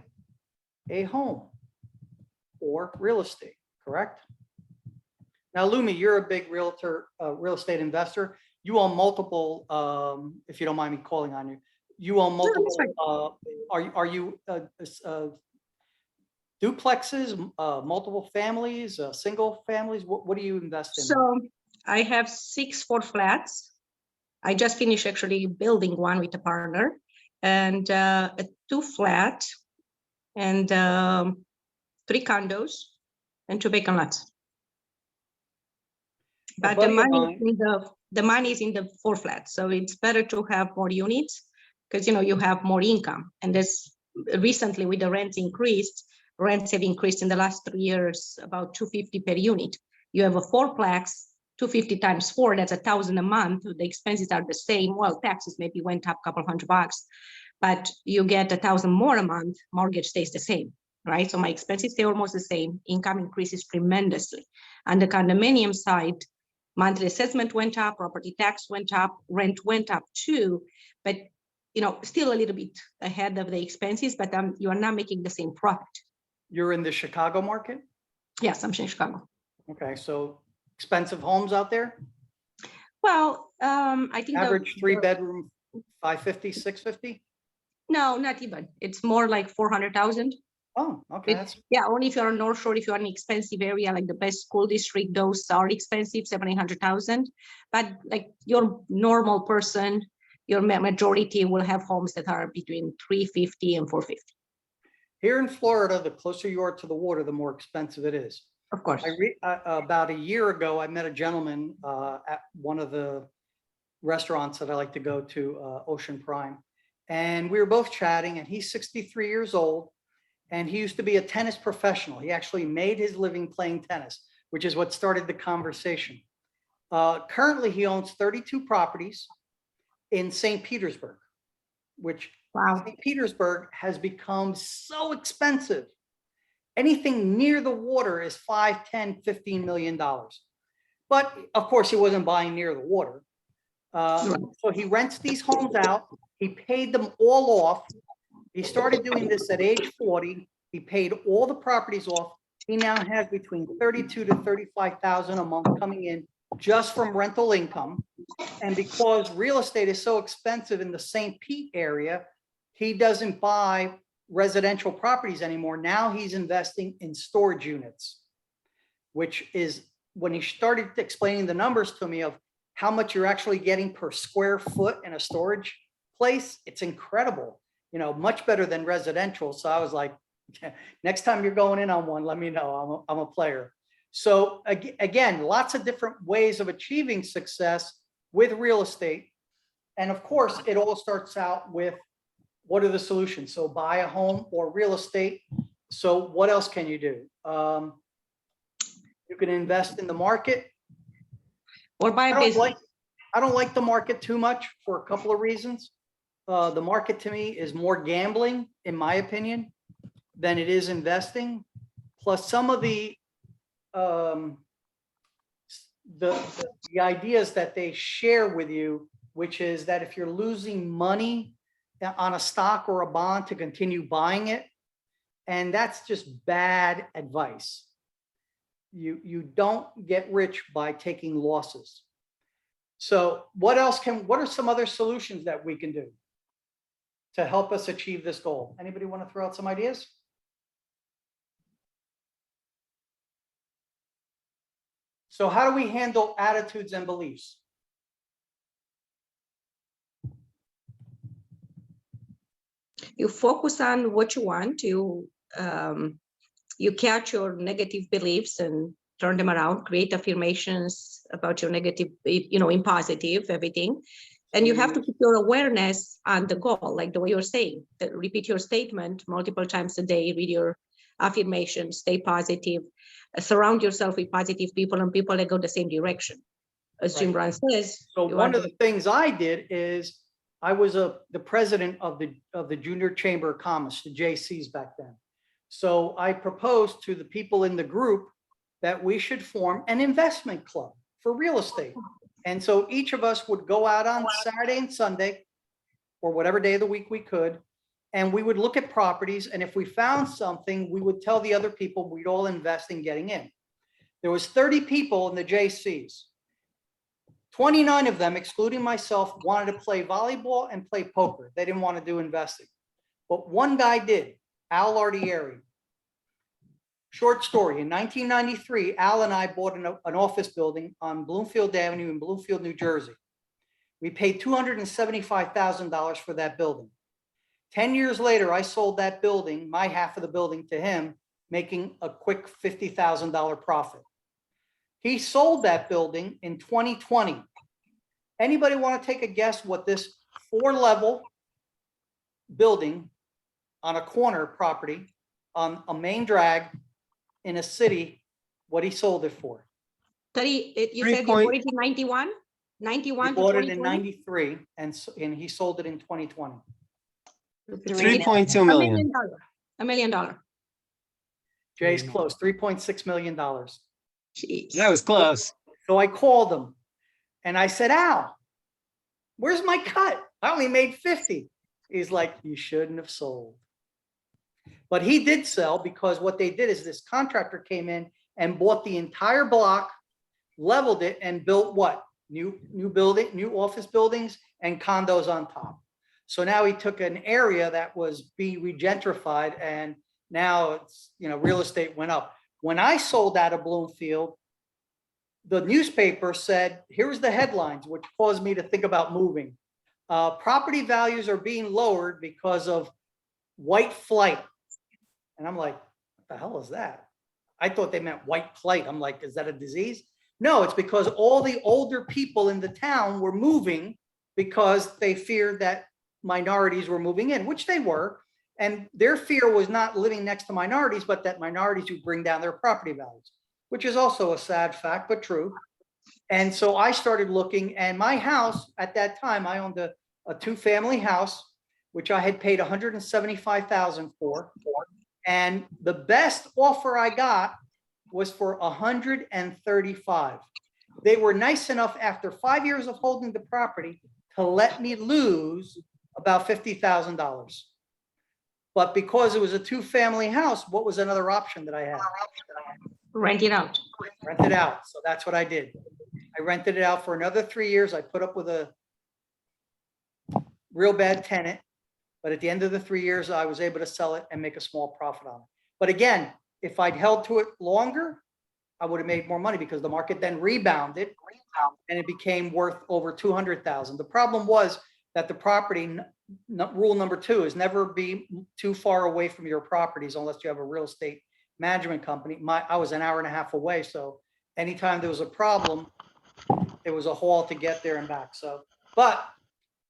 a home or real estate, correct? Now, Lumi, you're a big realtor, real estate investor. You own multiple, if you don't mind me calling on you, you own multiple, are you duplexes, multiple families, single families? What do you invest in? So I have 6 4 flats. I just finished actually building one with a partner, and a 2 flat and 3 condos and 2 vacant lots. But the money is in the 4 flats, so it's better to have more units because you have more income. And this recently with the rents have increased in the last 3 years about $250 per unit. You have a 4-plex, 250 times 4, that's $1,000 a month. The expenses are the same. Well, taxes maybe went up a couple $100, but you get $1,000 more a month. Mortgage stays the same, right? So my expenses stay almost the same. Income increases tremendously. On the condominium side, monthly assessment went up, property tax went up, rent went up too, but still a little bit ahead of the expenses, but you are not making the same profit. You're in the Chicago market? Yes, I'm in Chicago. Okay, so expensive homes out there? Well, I think Average 3-bedroom, 550, 650? No, not even. It's more like 400,000. Oh, okay. Yeah, only if you're on North Shore, if you're in an expensive area, like the best school district, those are expensive, 700,000. But like your normal person, your majority will have homes that are between 350 and 450. Here in Florida, the closer you are to the water, the more expensive it is. Of course. About a year ago, I met a gentleman at one of the restaurants that I like to go to, Ocean Prime. And we were both chatting, and he's 63 years old. And he used to be a tennis professional. He actually made his living playing tennis, which is what started the conversation. Currently, he owns 32 properties in St. Petersburg, which St. Petersburg has become so expensive. Anything near the water is $5, $10, $15 million. But of course, he wasn't buying near the water. So he rents these homes out. He paid them all off. He started doing this at age 40. He paid all the properties off. He now has between 32 to 35,000 a month coming in just from rental income. And because real estate is so expensive in the St. Pete area, he doesn't buy residential properties anymore. Now he's investing in storage units, which is when he started explaining the numbers to me of how much you're actually getting per square foot in a storage place. It's incredible. Much better than residential. So I was like, next time you're going in on one, let me know. I'm a player. So again, lots of different ways of achieving success with real estate. And of course, it all starts out with what are the solutions? So buy a home or real estate. So what else can you do? You can invest in the market. Or buy a business. I don't like the market too much for a couple of reasons. The market to me is more gambling, in my opinion, than it is investing. Plus some of the ideas that they share with you, which is that if you're losing money on a stock or a bond, to continue buying it. And that's just bad advice. You don't get rich by taking losses. So what are some other solutions that we can do to help us achieve this goal? Anybody want to throw out some ideas? So how do we handle attitudes and beliefs? You focus on what you want. You catch your negative beliefs and turn them around, create affirmations about your negative, in positive, everything. And you have to keep your awareness on the goal, like the way you're saying, that repeat your statement multiple times a day, read your affirmations, stay positive, surround yourself with positive people and people that go the same direction. As Jim Brown says. So you one are of the things I did is I was the president of the Junior Chamber of Commerce, the JCs back then. So I proposed to the people in the group that we should form an investment club for real estate. And so each of us would go out on Saturday and Sunday, or whatever day of the week we could, and we would look at properties. And if we found something, we would tell the other people we'd all invest in getting in. There was 30 people in the JCs. 29 of them, excluding myself, wanted to play volleyball and play poker. They didn't want to do investing. But one guy did, Al Ardieri. Short story, in 1993, Al and I bought an office building on Bloomfield Avenue in Bloomfield, New Jersey. We paid $275,000 for that building. 10 years later, I sold that building, my half of the building, to him, making a quick $50,000 profit. He sold that building in 2020. Anybody want to take a guess what this 4-level building on a corner property on a main drag in a city, what he sold it for? 30, you Three said you point- bought it in 91? 91 He to bought it in 2020? 93 and he sold it in 2020. 3.2 $1 million. million. $1 million. Jay's close, $3.6 million. Jeez. That was close. So I called him and I said, Al, where's my cut? I only made 50. He's like, you shouldn't have sold. But he did sell because what they did is this contractor came in and bought the entire block, leveled it, and built what? New building, new office buildings and condos on top. So now he took an area that was being regentrified and now it's, real estate went up. When I sold out of Bloomfield, the newspaper said, here's the headlines, which caused me to think about moving. Property values are being lowered because of white flight. And I'm like, what the hell is that? I thought they meant white flight. I'm like, is that a disease? No, it's because all the older people in the town were moving because they feared that minorities were moving in, which they were. And their fear was not living next to minorities, but that minorities would bring down their property values, which is also a sad fact, but true. And so I started looking, and my house at that time, I owned a 2-family house, which I had paid $175,000 for. And the best offer I got was for $135,000. They were nice enough after 5 years of holding the property to let me lose about $50,000. But because it was a 2-family house, what was another option that I had? Rent it out. Rent it out. So that's what I did. I rented it out for another 3 years. I put up with a real bad tenant. But at the end of the 3 years, I was able to sell it and make a small profit on it. But again, if I'd held to it longer, I would have made more money because the market then rebounded and it became worth over $200,000. The problem was that the property, rule number 2 is never be too far away from your properties unless you have a real estate management company. I was an hour and a half away. So anytime there was a problem, it was a haul to get there and back. So, but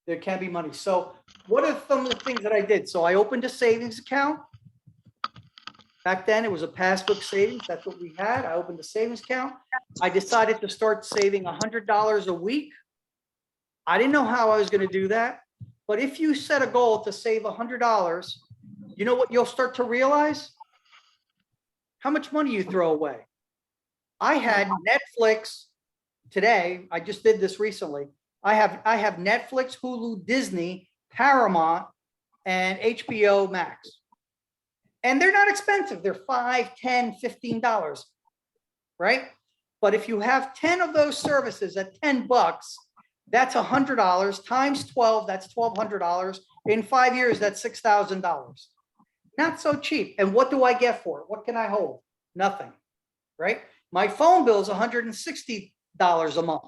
there can be money. So what are some of the things that I did? So I opened a savings account. Back then it was a passbook savings. That's what we had. I opened a savings account. I decided to start saving $100 a week. I didn't know how I was going to do that. But if you set a goal to save $100, you know what you'll start to realize? How much money you throw away. I had Netflix today. I just did this recently. I have Netflix, Hulu, Disney, Paramount, and HBO Max. And they're not expensive. They're $5, $10, $15, right? But if you have 10 of those services at $10, that's $100 times 12, that's $1,200. In 5 years, that's $6,000. Not so cheap. And what do I get for it? What can I hold? Nothing, right? My phone bill is $160 a month.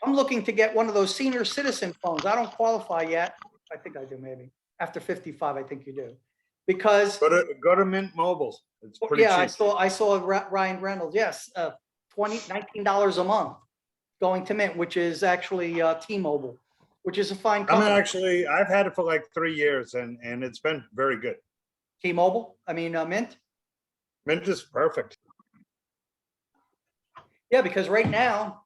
I'm looking to get one of those senior citizen phones. I don't qualify yet. I think I do maybe. After 55, I think you do. Because, Go to Mint Mobile. It's pretty yeah, cheap. I saw Ryan Reynolds, yes, $19 a month going to Mint, which is actually T-Mobile, which is a fine company. I've had it for like 3 years and it's been very good. T-Mobile, I mean, Mint. Mint is perfect. Yeah, because right now,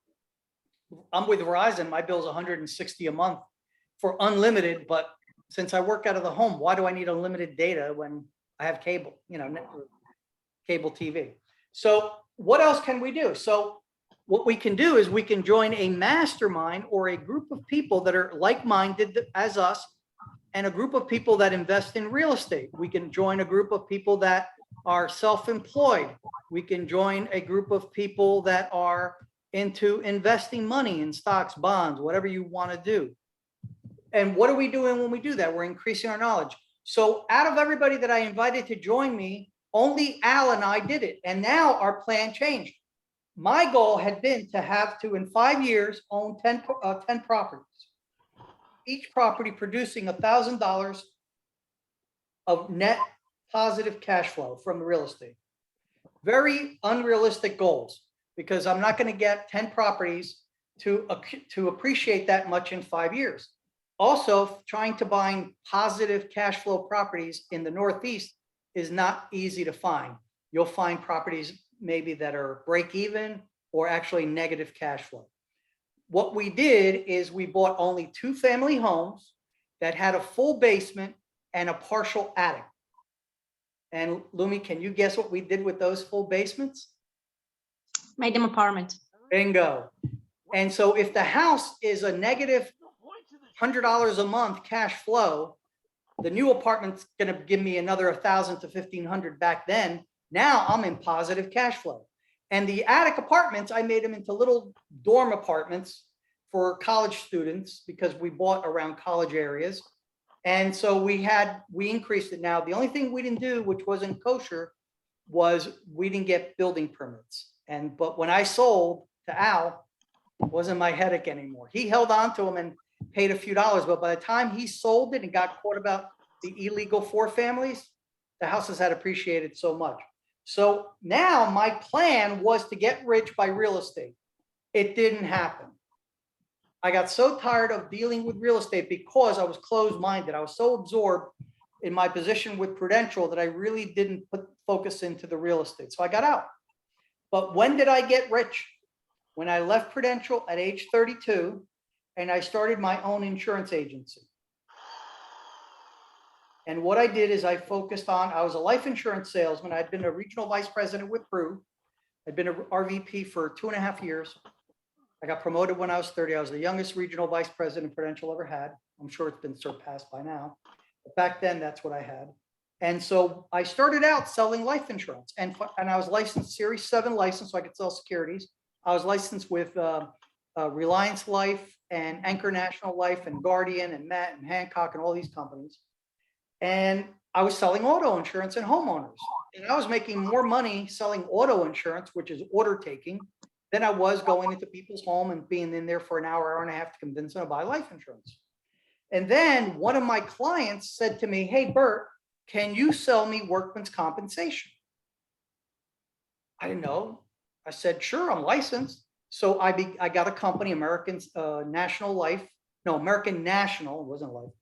I'm with Verizon, my bill's $160 a month for unlimited, but since I work out of the home, why do I need unlimited data when I have cable, cable TV? So what else can we do? So what we can do is we can join a mastermind or a group of people that are like-minded as us, and a group of people that invest in real estate. We can join a group of people that are self-employed. We can join a group of people that are into investing money in stocks, bonds, whatever you want to do. And what are we doing when we do that? We're increasing our knowledge. So out of everybody that I invited to join me, only Al and I did it. And now our plan changed. My goal had been to have to, in 5 years, own 10 properties. Each property producing $1,000 of net positive cash flow from the real estate. Very unrealistic goals, because I'm not going to get 10 properties to appreciate that much in 5 years. Also, trying to buy positive cash flow properties in the Northeast is not easy to find. You'll find properties maybe that are break even or actually negative cash flow. What we did is we bought only 2-family homes that had a full basement and a partial attic. And Lumi, can you guess what we did with those full basements? Made them apartment. Bingo. And so if the house is a negative $100 a month cash flow, the new apartment's going to give me another $1,000 to $1,500 back then. Now I'm in positive cash flow. And the attic apartments, I made them into little dorm apartments for college students because we bought around college areas. And so we increased it. Now, the only thing we didn't do, which wasn't kosher, was we didn't get building permits. But when I sold to Al, it wasn't my headache anymore. He held on to them and paid a few dollars, but by the time he sold it and got caught about the illegal 4 families, the houses had appreciated so much. So now my plan was to get rich by real estate. It didn't happen. I got so tired of dealing with real estate because I was closed-minded. I was so absorbed in my position with Prudential that I really didn't put focus into the real estate. So I got out. But when did I get rich? When I left Prudential at age 32 and I started my own insurance agency. And what I did is I was a life insurance salesman. I'd been a regional vice president with Pru. I'd been a RVP for 2.5 years. I got promoted when I was 30. I was the youngest regional vice president Prudential ever had. I'm sure it's been surpassed by now. But back then, that's what I had. And so I started out selling life insurance. And I was licensed, Series 7 license, so I could sell securities. I was licensed with Reliance Life and Anchor National Life and Guardian and Matt and Hancock and all these companies. And I was selling auto insurance and homeowners. And I was making more money selling auto insurance, which is order taking, than I was going into people's home and being in there for an hour and a half to convince them to buy life insurance. And then one of my clients said to me, "Hey, Bert, can you sell me workman's compensation?" I didn't know. I said, "Sure, I'm licensed." So I got a company, American National, it wasn't Life.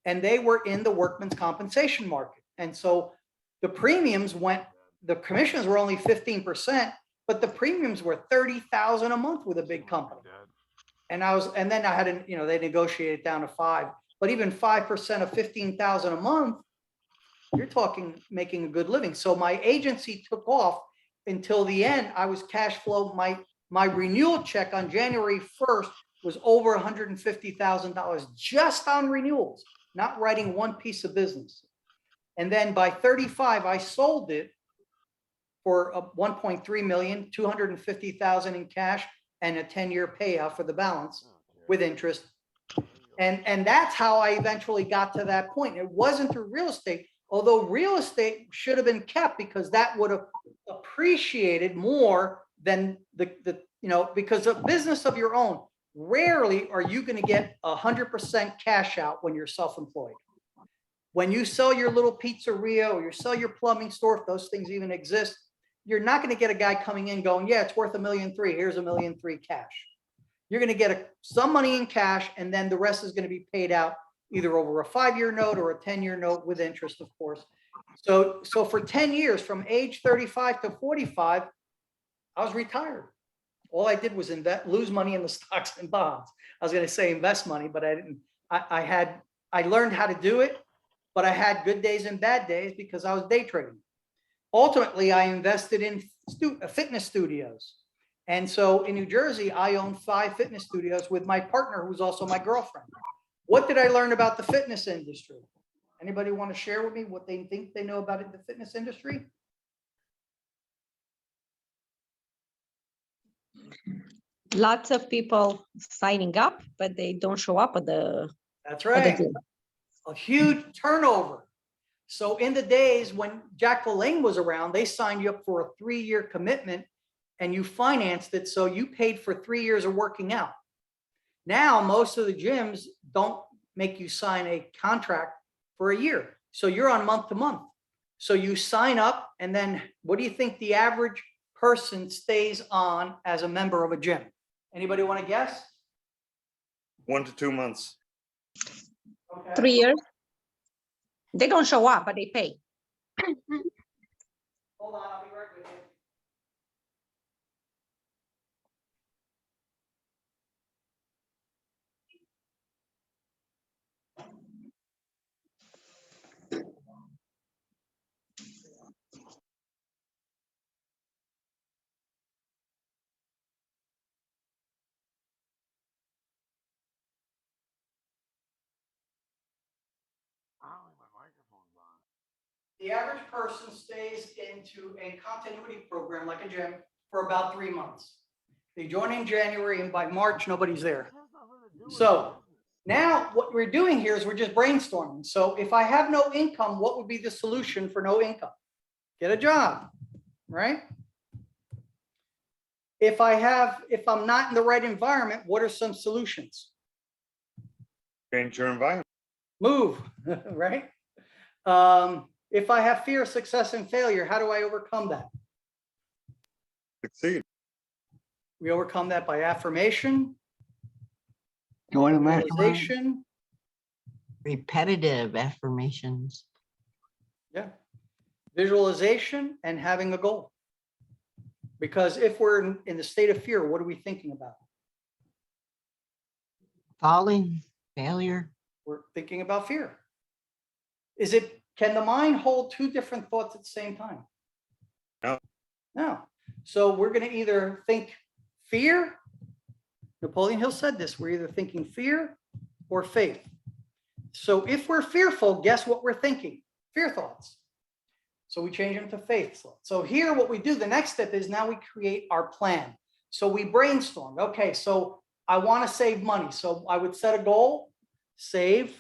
And they were in the workman's compensation market. And so the premiums the commissions were only 15%, but the premiums were $30,000 a month with a big company. And then I had they negotiated down to 5, but even 5% of 15,000 a month, you're talking making a good living. So my agency took off until the end. I was cash flow. My renewal check on January 1st was over $150,000 just on renewals, not writing one piece of business. And then by 35, I sold it for $1.3 million, $250,000 in cash and a 10-year payout for the balance with interest. And that's how I eventually got to that point. It wasn't through real estate, although real estate should have been kept because that would have appreciated more than because a business of your own, rarely are you going to get 100% cash out when you're self-employed. When you sell your little pizzeria or you sell your plumbing store, if those things even exist, you're not going to get a guy coming in going, yeah, it's worth $1.3 million. Here's $1.3 million cash. You're going to get some money in cash, and then the rest is going to be paid out either over a 5-year note or a 10-year note with interest, of course. So for 10 years, from age 35 to 45, I was retired. All I did was lose money in the stocks and bonds. I was going to say invest money, but I didn't. I learned how to do it, but I had good days and bad days because I was day trading. Ultimately, I invested in fitness studios. And so in New Jersey, I own 5 fitness studios with my partner, who's also my girlfriend. What did I learn about the fitness industry? Anybody want to share with me what they think they know about it, the fitness industry? Lots of people signing up, but they don't show up at the. That's right. gym. A huge turnover. So in the days when Jack LaLanne was around, they signed you up for a 3-year commitment and you financed it. So you paid for 3 years of working out. Now, most of the gyms don't make you sign a contract for a year. So you're on month to month. So you sign up, and then what do you think the average person stays on as a member of a gym? Anybody want to guess? 1 to 2 months. Okay. 3 years. They don't show up, but they pay. Hold on, I'll be right with you. The average person stays into a continuity program like a gym for about 3 months. They join in January, and by March, nobody's there. So now what we're doing here is we're just brainstorming. So if I have no income, what would be the solution for no income? Get a job, right? If I'm not in the right environment, what are some solutions? Change your environment. Move, right? If I have fear of success and failure, how do I overcome that? Succeed. We overcome that by affirmation, Going to Mastermind. visualization, Repetitive affirmations. yeah, visualization, and having a goal. Because if we're in the state of fear, what are we thinking about? Falling, failure. We're thinking about fear. Can the mind hold 2 different thoughts at the same time? No. No. So we're going to either think fear. Napoleon Hill said this. We're either thinking fear or faith. So if we're fearful, guess what we're thinking? Fear thoughts. So we change them to faith thoughts. So here what we do, the next step is now we create our plan. So we brainstorm. Okay, so I want to save money. So I would set a goal, save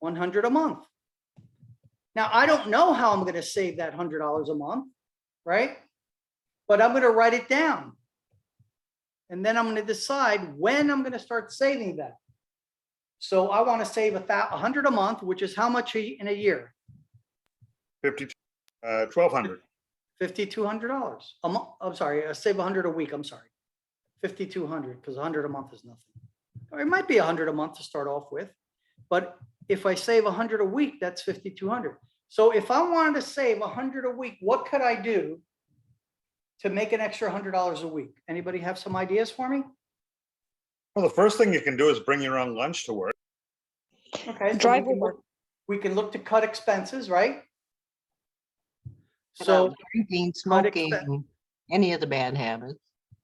$100 a month. Now, I don't know how I'm going to save that $100 a month, right? But I'm going to write it down. And then I'm going to decide when I'm going to start saving that. So I want to save $100 a month, which is how much in a year? $1,200. $5,200 a month. I'm sorry, I save 100 a week. I'm sorry, 5,200, because 100 a month is nothing. Or it might be 100 a month to start off with, but if I save 100 a week, that's 5,200. So if I wanted to save 100 a week, what could I do to make an extra $100 a week? Anybody have some ideas for me? Well, the first thing you can do is bring your own lunch to work. Okay, so Drive Uber. we can look to cut expenses, right? So So drinking, Not expe- smoking, any of the bad habits.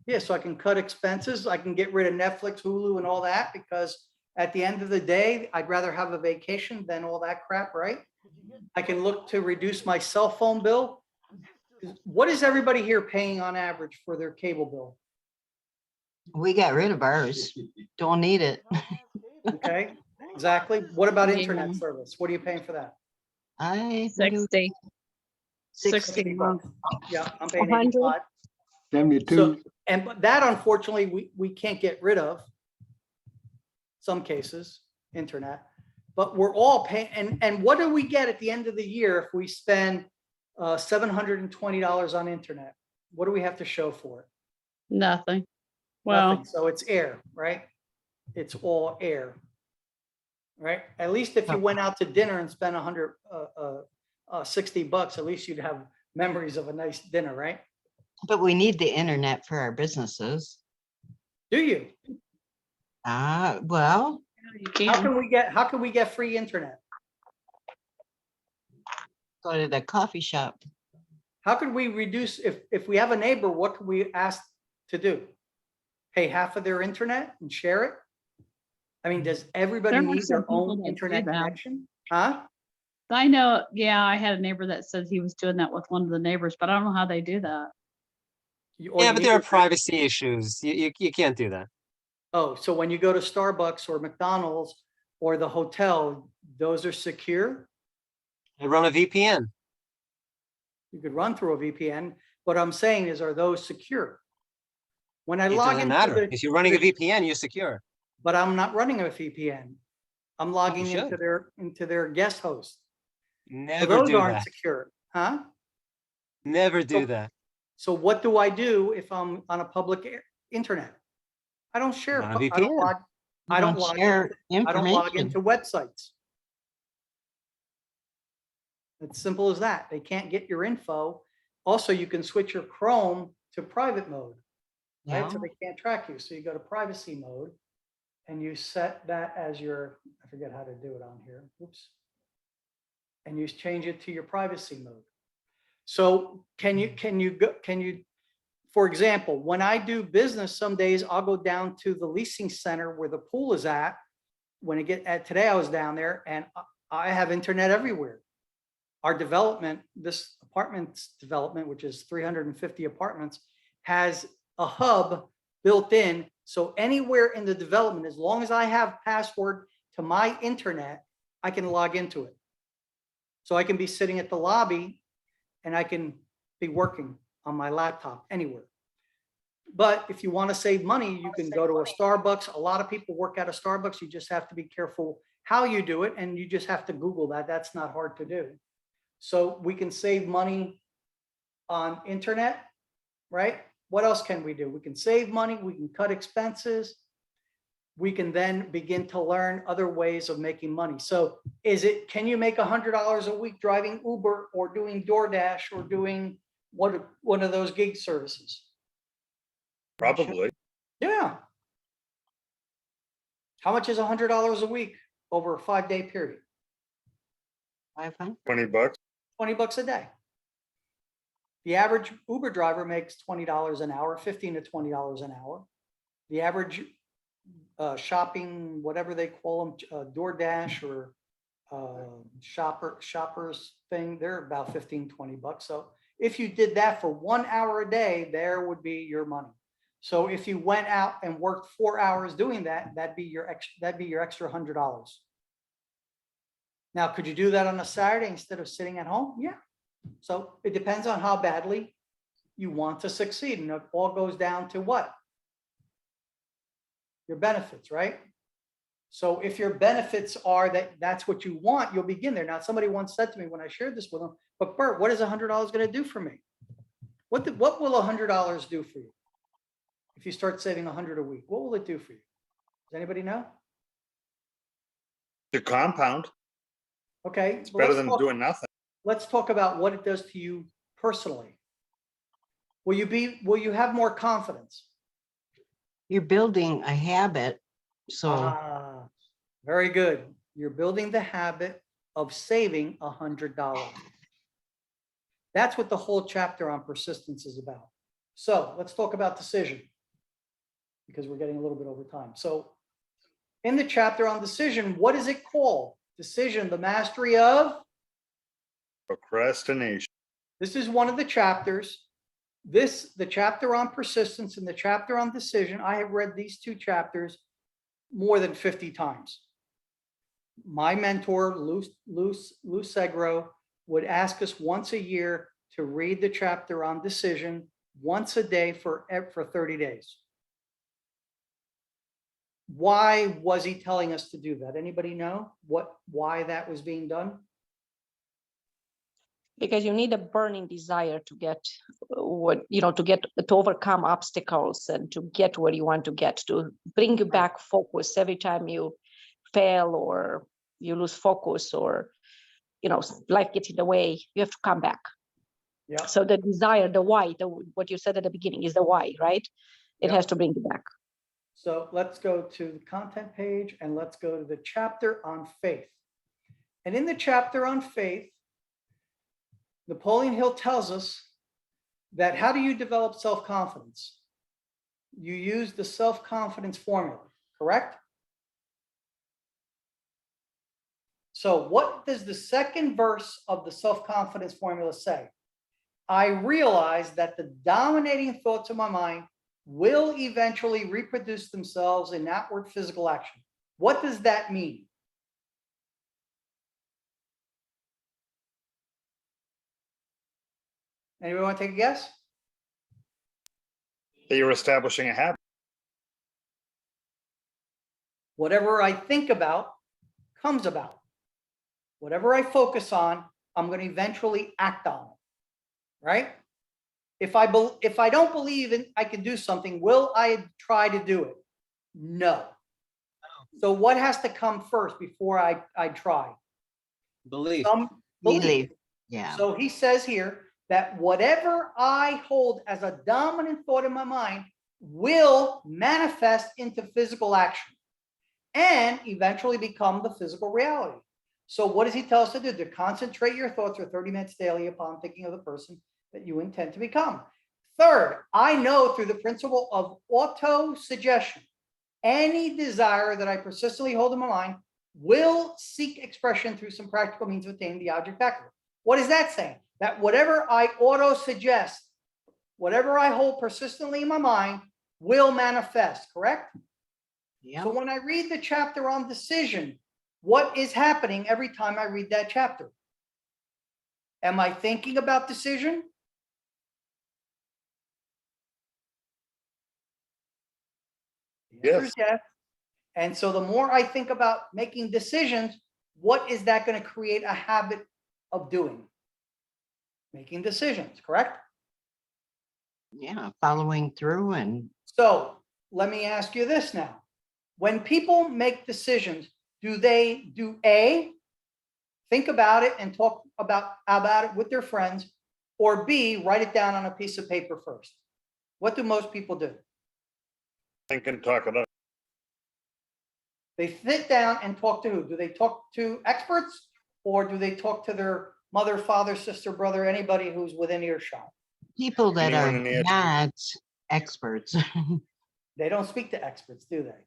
yeah, so I can cut expenses. I can get rid of Netflix, Hulu, and all that, because at the end of the day, I'd rather have a vacation than all that crap, right? I can look to reduce my cell phone bill. What is everybody here paying on average for their cable bill? We got rid of ours. Don't need it. Okay, exactly. What about Yeah. internet service? What are you paying for that? I think it was 60. 60 a month. Yeah, I'm paying 100. 85. 72. So, and but that unfortunately, we can't get rid of. Some cases, internet, but we're all paying, and what do we get at the end of the year if we spend $720 on internet? What do we have to show for it? Nothing. Well, Nothing. So it's air, right? It's all air. Right? At least if you went out to dinner and spent $60, at least you'd have memories of a nice dinner, right? But we need the internet for our businesses. Do you? Well, you How can. can we get free internet? go to the coffee shop. How could we reduce, if we have a neighbor, what can we ask to do? Pay half of their internet and share it? I mean, does everybody There are need some their people own that do internet that. connection? Huh? I know, yeah, I had a neighbor that said he was doing that with one of the neighbors, but I don't know how they do that. Or Yeah, you but need there are your- privacy issues. You can't do that. Oh, so when you go to Starbucks or McDonald's or the hotel, those are secure? I run a VPN. You could run through a VPN. What I'm saying is, are those secure? When I It log doesn't into matter. If you're running a the- VPN, you're secure. but I'm not running a VPN. I'm logging should. into their guest host. So Never those do aren't that. secure, huh? Never So- do that. So what do I do if I'm on a public internet? I don't share. Run a I don't VPN. log. I don't log. Share I don't log information. into websites. It's simple as that. They can't get your info. Also, you can switch your Chrome to private mode, right? So Yeah. they can't track you. So you go to privacy mode and you set that as your, I forget how to do it on here. Oops. And you change it to your privacy mode. So can you, for example, when I do business, some days I'll go down to the leasing center where the pool is at. When today I was down there and I have internet everywhere. Our development, this apartments development, which is 350 apartments, has a hub built in. So anywhere in the development, as long as I have password to my internet, I can log into it. So I can be sitting at the lobby and I can be working on my laptop anywhere. But if you want to save money, you can go to a Starbucks. A lot of people work at a Starbucks. You just have to be careful how you do it. And you just have to Google that. That's not hard to do. So we can save money on internet, right? What else can we do? We can save money. We can cut expenses. We can then begin to learn other ways of making money. So can you make $100 a week driving Uber or doing DoorDash or doing one of those gig services? Probably. Yeah. How much is $100 a week over a 5-day period? 500. $20. $20 a day. The average Uber driver makes $20 an hour, $15 to $20 an hour. The average shopping, whatever they call them, DoorDash or shoppers thing, they're about $15, $20. So if you did that for 1 hour a day, there would be your money. So if you went out and worked 4 hours doing that, that'd be your extra $100. Now, could you do that on a Saturday instead of sitting at home? Yeah. So it depends on how badly you want to succeed. And it all goes down to what? Your benefits, right? So if your benefits are that's what you want, you'll begin there. Now, somebody once said to me when I shared this with them, but Bert, what is $100 going to do for me? What will $100 do for you? If you start saving 100 a week, what will it do for you? Does anybody know? To compound. Okay. It's well, better than doing nothing. Let's talk about what it does to you personally. Will you have more confidence? You're building a habit. So Very good. You're building the habit of saving $100. That's what the whole chapter on persistence is about. So let's talk about decision, because we're getting a little bit over time. So in the chapter on decision, what is it called? Decision, the mastery of? Procrastination. This is one of the chapters. The chapter on persistence and the chapter on decision, I have read these two chapters more than 50 times. My mentor, Lou Segro, would ask us once a year to read the chapter on decision once a day for 30 days. Why was he telling us to do that? Anybody know why that was being done? Because you need a burning desire to get to overcome obstacles and to get where you want to get, to bring you back focus every time you fail or you lose focus, or life gets in the way, you have to come back. Yeah. So the desire, the why, what you said at the beginning is the why, right? It Yeah. has to bring you back. So let's go to the content page and let's go to the chapter on faith. And in the chapter on faith, Napoleon Hill tells us that how do you develop self-confidence? You use the self-confidence formula, correct? So what does the second verse of the self-confidence formula say? I realize that the dominating thoughts of my mind will eventually reproduce themselves in outward physical action. What does that mean? Anybody want to take a guess? That you're establishing a habit. Whatever I think about comes about. Whatever I focus on, I'm going to eventually act on it, right? If I don't believe I can do something, will I try to do it? No. So what has to come first before I try? Belief. Some belief. Believe. Yeah. So he says here that whatever I hold as a dominant thought in my mind will manifest into physical action and eventually become the physical reality. So what does he tell us to do? To concentrate your thoughts for 30 minutes daily upon thinking of the person that you intend to become. Third, I know through the principle of auto-suggestion, any desire that I persistently hold in my mind will seek expression through some practical means of attaining the object backward. What is that saying? That whatever I auto-suggest, whatever I hold persistently in my mind will manifest, correct? Yeah. So when I read the chapter on decision, what is happening every time I read that chapter? Am I thinking about decision? The answer is yes. And so the more I think about making decisions, what is that going to create a habit of doing? Making decisions, correct? Yeah. Following through and So let me ask you this now. When people make decisions, do they do A, think about it and talk about it with their friends, or B, write it down on a piece of paper first? What do most people do? Think and talk it up. They sit down and talk to who? Do they talk to experts, or do they talk to their mother, father, sister, brother, anybody who's within earshot? people that are Anyone in the not experts. They don't speak to experts, do they?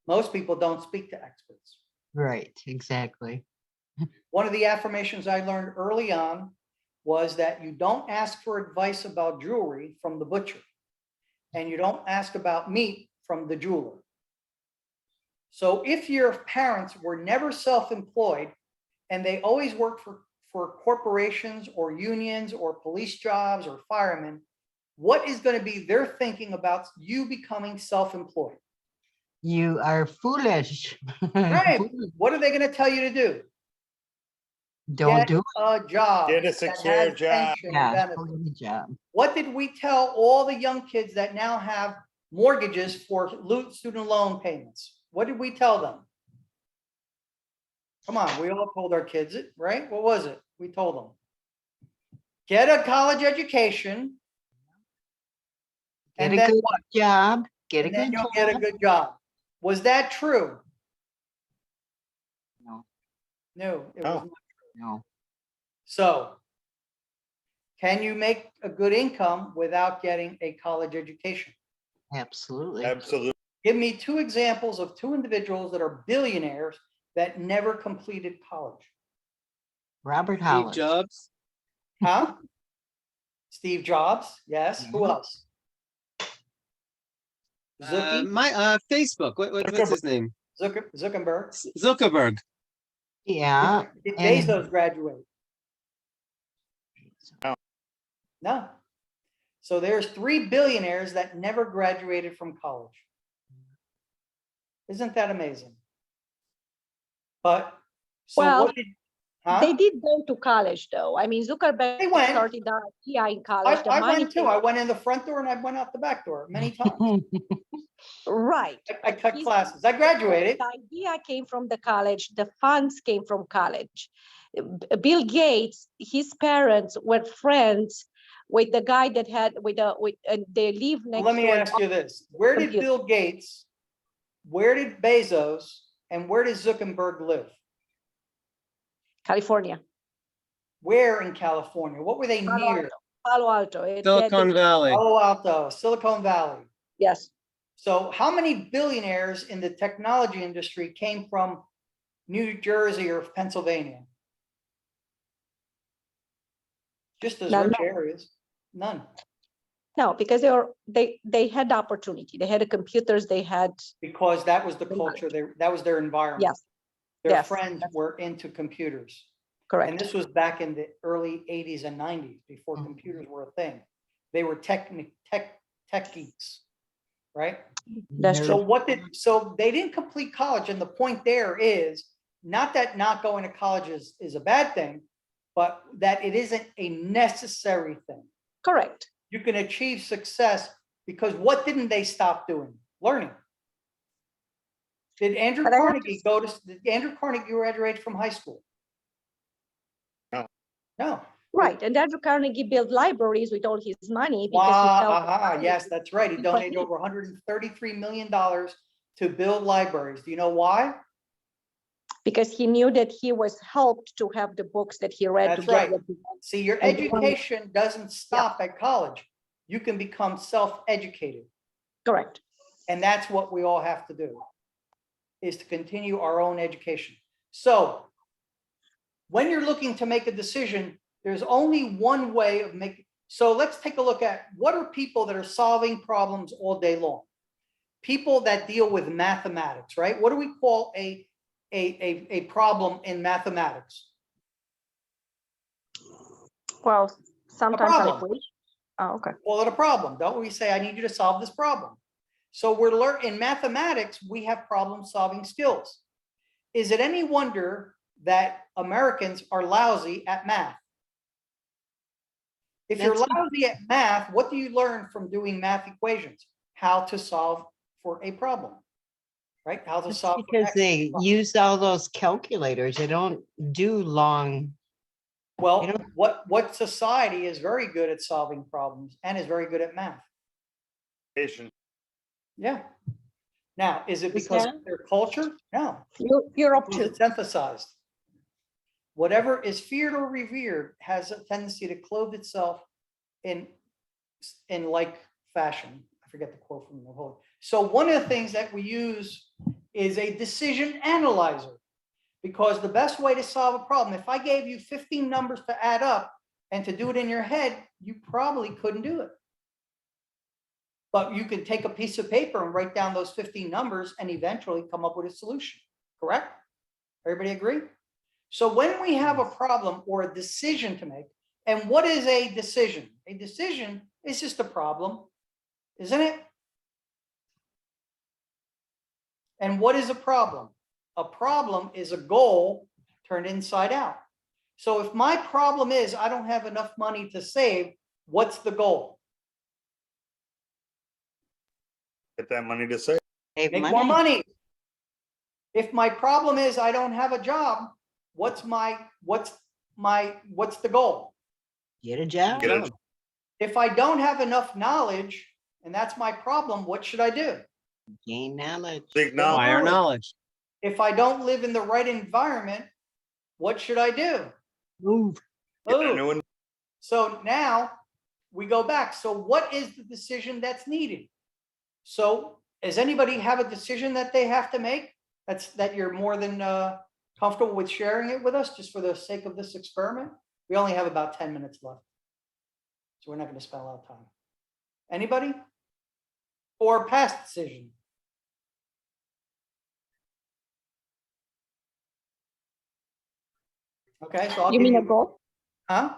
Most people don't speak to experts. Right, exactly. One of the affirmations I learned early on was that you don't ask for advice about jewelry from the butcher, and you don't ask about meat from the jeweler. So if your parents were never self-employed and they always worked for corporations or unions or police jobs or firemen, what is going to be their thinking about you becoming self-employed? You are foolish. Right. What are they going to tell you to do? Don't Get do a job. Get a that secure has job. pension and Yeah, benefits. go get a job. What did we tell all the young kids that now have mortgages for student loan payments? What did we tell them? Come on, we all told our kids it, right? What was it? We told them. Get a college education. Get And a then good what? job. Get a And then good you'll get a job. good job. Was that true? No, No, it No. was not. no. So, can you make a good income without getting a college education? Absolutely. Absolutely. Give me two examples of two individuals that are billionaires that never completed college. Robert Steve Hollis. Jobs. Huh? Steve Jobs, yes. Who Yeah. else? Zucky, Facebook. What's his name? Zuckerberg. Zuckerberg. Yeah. Did and- Bezos graduate? No. So there's 3 billionaires that never graduated from college. Isn't that amazing? But, so Well, what did, huh? They did go to college though. I mean, Zuckerberg They went. started the idea in college. The I money went too. came- I went in the front door and I went out the back door many times. Right. I cut He's- classes. I graduated. The idea came from the college, the funds came from college. Bill Gates, his parents were friends with the guy that had and they live next Let me door. ask you this. Where did computer. Bill Gates, where did Bezos, and where did Zuckerberg live? California, Where in California? What were they Palo near? Alto. Palo Alto. Silicon Valley. Palo Alto, Silicon Valley. Yes, So how many billionaires in the technology industry came from New Jersey or Pennsylvania? Just as None. rich areas? None, no, because they had the opportunity. They had the computers, they had, because that was the They culture, that was their environment. yes, Their yes, friends that's were into computers. And correct. this was back in the early 80s and 90s, before Mhm. computers were a thing. They were tech geeks, right? That's So true. so they didn't complete college, and the point there is not that not going to college is a bad thing, but that it isn't a necessary thing. Correct. You can achieve success because what didn't they stop doing? Learning. Did Andrew But I have Carnegie did Andrew Carnegie graduate from high school? No. No. Right. And Andrew Carnegie built libraries with all his money because he Wow, felt. aha, yes, that's right. He People donated need- over $133 million to build libraries. Do you know why? Because he knew that he was helped to have the books that he read. That's to get right. what he wanted. See, your And the one- education doesn't stop at college. You can become self-educated. Correct. And that's what we all have to do, is to continue our own education. So when you're looking to make a decision, there's only one way of making. So let's take a look at what are people that are solving problems all day long? People that deal with mathematics, right? What do we call a problem in mathematics? Well, sometimes an problem. equation. Oh, okay. Call it a problem. Don't we say, I need you to solve this problem? So we're learning in mathematics, we have problem solving skills. Is it any wonder that Americans are lousy at math? If you're That's- lousy at math, what do you learn from doing math equations? How to solve for a problem, right? How to That's solve. for because X they problem. use all those calculators. They don't do long. Well, you know- what society is very good at solving problems and is very good at math. Patient. Yeah. Now, is it Is because that- of their culture? No. Europe Because too. it's emphasized. Whatever is feared or revered has a tendency to clothe itself in like fashion. I forget the quote from the whole. So one of the things that we use is a decision analyzer, because the best way to solve a problem, if I gave you 15 numbers to add up and to do it in your head, you probably couldn't do it. But you can take a piece of paper and write down those 15 numbers and eventually come up with a solution, correct? Everybody agree? So when we have a problem or a decision to make, and what is a decision? A decision is just a problem, isn't it? And what is a problem? A problem is a goal turned inside out. So if my problem is I don't have enough money to save, what's the goal? Get that money to save. Save Make more money. If my problem is I don't have a job, what's the goal? Get a job. Get a- If I don't have enough knowledge and that's my problem, what should I do? Gain knowledge. Big knowledge. Acquire knowledge. If I don't live in the right environment, what should I do? Move. Get a Move. new one. So now we go back. So what is the decision that's needed? So does anybody have a decision that they have to make? That you're more than comfortable with sharing it with us, just for the sake of this experiment? We only have about 10 minutes left. So we're not going to spend a lot of time. Anybody? Or past decision? Okay, so I'll You give mean you, a goal? huh?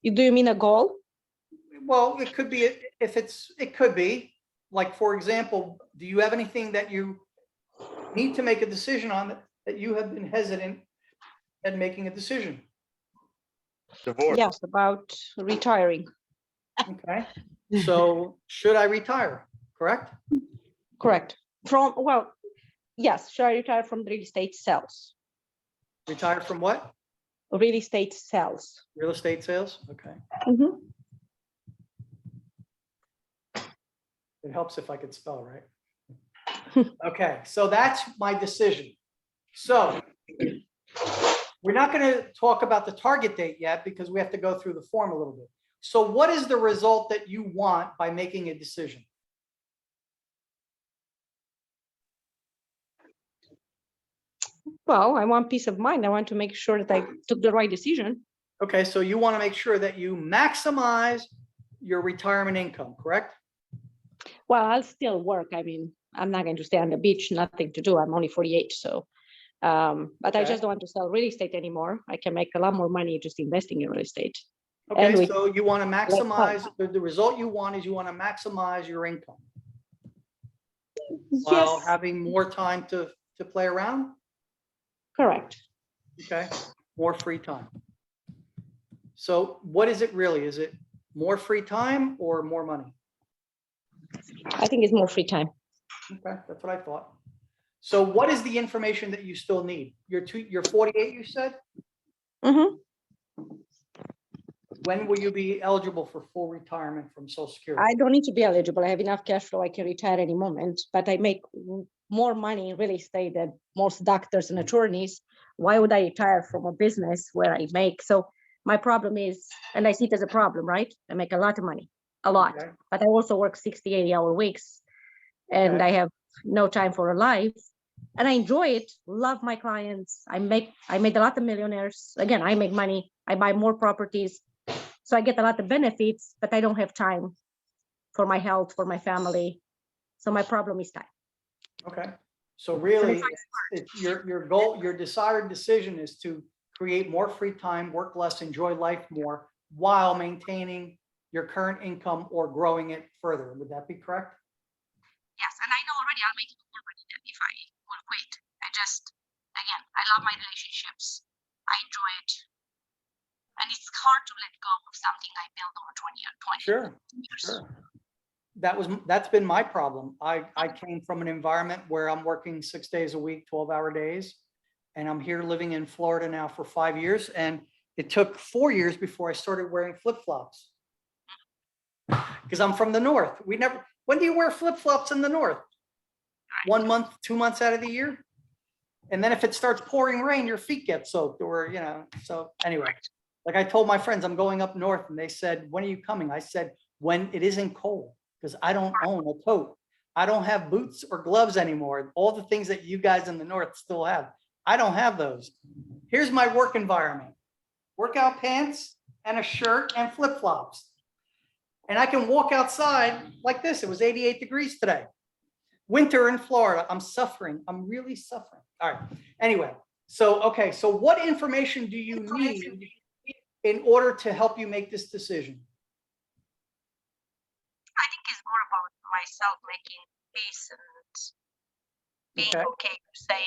Do you mean a goal? Well, it could be, it could be, like, for example, do you have anything that you need to make a decision on that you have been hesitant at making a decision? Divorce. Yes, about retiring. Okay, so should I retire, correct? Correct. Well, yes, should I retire from the real estate sales? Retire from what? Real estate sales. Real estate sales? Okay. Mhm. It helps if I could spell, right? Okay, so that's my decision. So we're not going to talk about the target date yet because we have to go through the form a little bit. So what is the result that you want by making a decision? Well, I want peace of mind. I want to make sure that I took the right decision. Okay, so you want to make sure that you maximize your retirement income, correct? Well, I'll still work. I mean, I'm not going to stay on the beach, nothing to do. I'm only 48, so. But I Okay. just don't want to sell real estate anymore. I can make a lot more money just investing in real estate. Okay, And we- so you want to maximize, Like the result you want is you want to maximize your income while Yes, having more time to play around? correct. Okay, more free time. So what is it really? Is it more free time or more money? I think it's more free time. Okay, that's what I thought. So what is the information that you still need? You're 48, you said? Mhm. When will you be eligible for full retirement from Social Security? I don't need to be eligible. I have enough cash flow. I can retire any moment, but I make more money in real estate than most doctors and attorneys. Why would I retire from a business where I make? So my problem is, and I see it as a problem, right? I make a lot of money, a lot, Okay. but I also work 60, 80-hour weeks and Okay. I have no time for a life. And I enjoy it, love my clients. I made a lot of millionaires. Again, I make money. I buy more properties. So I get a lot of benefits, but I don't have time for my health, for my family. So my problem is time. Okay, so really, it's your goal, your desired decision is to create more free time, work less, enjoy life more, while maintaining your current income or growing it further. Would that be correct? Yes, and I know already I'll make more money than if I will quit. Again, I love my relationships. I enjoy it. And it's hard to let go of something I built over 20 Sure, years. sure. That's been my problem. I came from an environment where I'm working 6 days a week, 12-hour days. And I'm here living in Florida now for 5 years. And it took 4 years before I started wearing flip-flops. Because I'm from the North. When do you wear flip-flops in the North? 1 month, 2 months out of the year? And then if it starts pouring rain, your feet get soaked or, so anyway. Like I told my friends, I'm going up north and they said, when are you coming? I said, when it isn't cold, because I don't own a coat. I don't have boots or gloves anymore. All the things that you guys in the North still have. I don't have those. Here's my work environment. Workout pants and a shirt and flip-flops. And I can walk outside like this. It was 88 degrees today. Winter in Florida. I'm suffering. I'm really suffering. All right. Anyway, okay. So what information do you need in order to help you make this decision? I think it's more about myself making peace and being okay to say,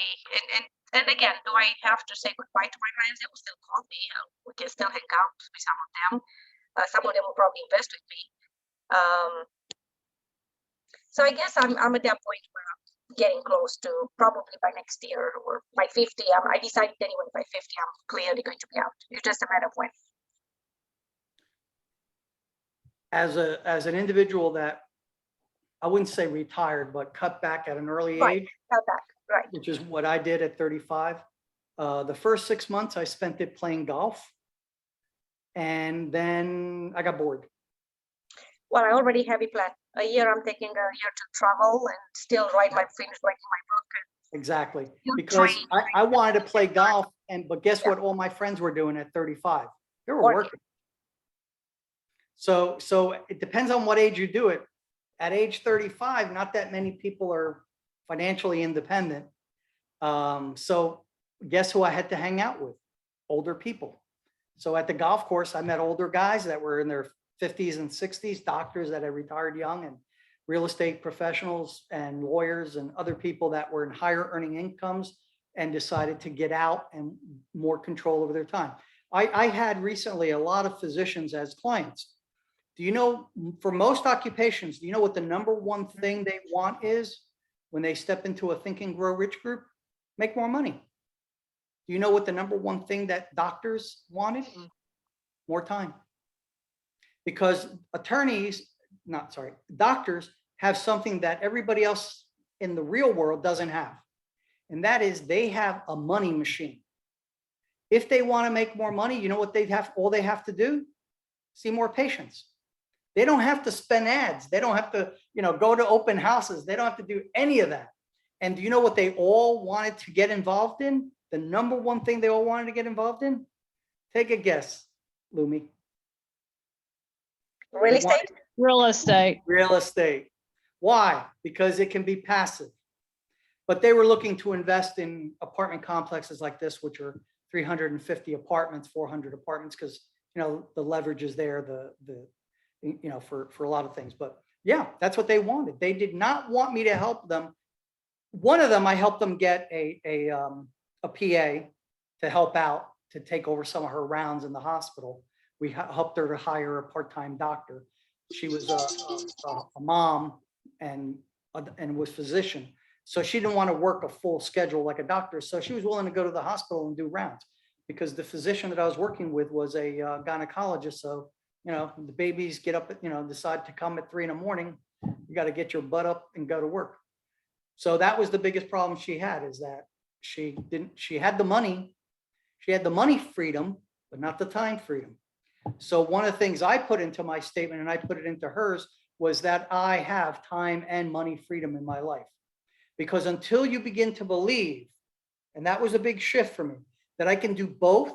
and again, do I have to say goodbye to my clients? They will still call me. We can still hang out with some of them. Some of them will probably invest with me. So I guess I'm at that point where I'm getting close to probably by next year or by 50. I decided anyway by 50 I'm clearly going to be out. It's just a matter of when. As an individual that, I wouldn't say retired, but cut back at an early Right. age, Cut back, right? which is what I did at 35. The first 6 months I spent it playing golf. And then I got bored. Well, I already have a plan. A year I'm taking a year to travel and still finish writing my book. Exactly. You Because train. I wanted to play golf but guess what all my friends were doing at 35? They were Working. working. So it depends on what age you do it. At age 35, not that many people are financially independent. So guess who I had to hang out with? Older people. So at the golf course, I met older guys that were in their 50s and 60s, doctors that had retired young, and real estate professionals and lawyers and other people that were in higher earning incomes and decided to get out and more control over their time. I had recently a lot of physicians as clients. Do you know, for most occupations, do you know what the number one thing they want is when they step into a Think and Grow Rich group? Make more money. Do you know what the number one thing that doctors wanted? More time. Because doctors have something that everybody else in the real world doesn't have. And that is they have a money machine. If they want to make more money, you know what all they have to do? See more patients. They don't have to spend ads. They don't have to, go to open houses. They don't have to do any of that. And do you know what they all wanted to get involved in? The number one thing they all wanted to get involved in? Take a guess, Lumi. Real estate? Real estate. Real estate. Why? Because it can be passive. But they were looking to invest in apartment complexes like this, which are 350 apartments, 400 apartments, because the leverage is there, for a lot of things. But yeah, that's what they wanted. They did not want me to help them. One of them, I helped them get a PA to help out, to take over some of her rounds in the hospital. We helped her to hire a part-time doctor. She was a mom and was physician. So she didn't want to work a full schedule like a doctor. So she was willing to go to the hospital and do rounds, because the physician that I was working with was a gynecologist. So, the babies get up, decide to come at 3 a.m. You got to get your butt up and go to work. So that was the biggest problem she had, is that she had the money. She had the money freedom, but not the time freedom. So one of the things I put into my statement, and I put it into hers, was that I have time and money freedom in my life. Because until you begin to believe, and that was a big shift for me, that I can do both,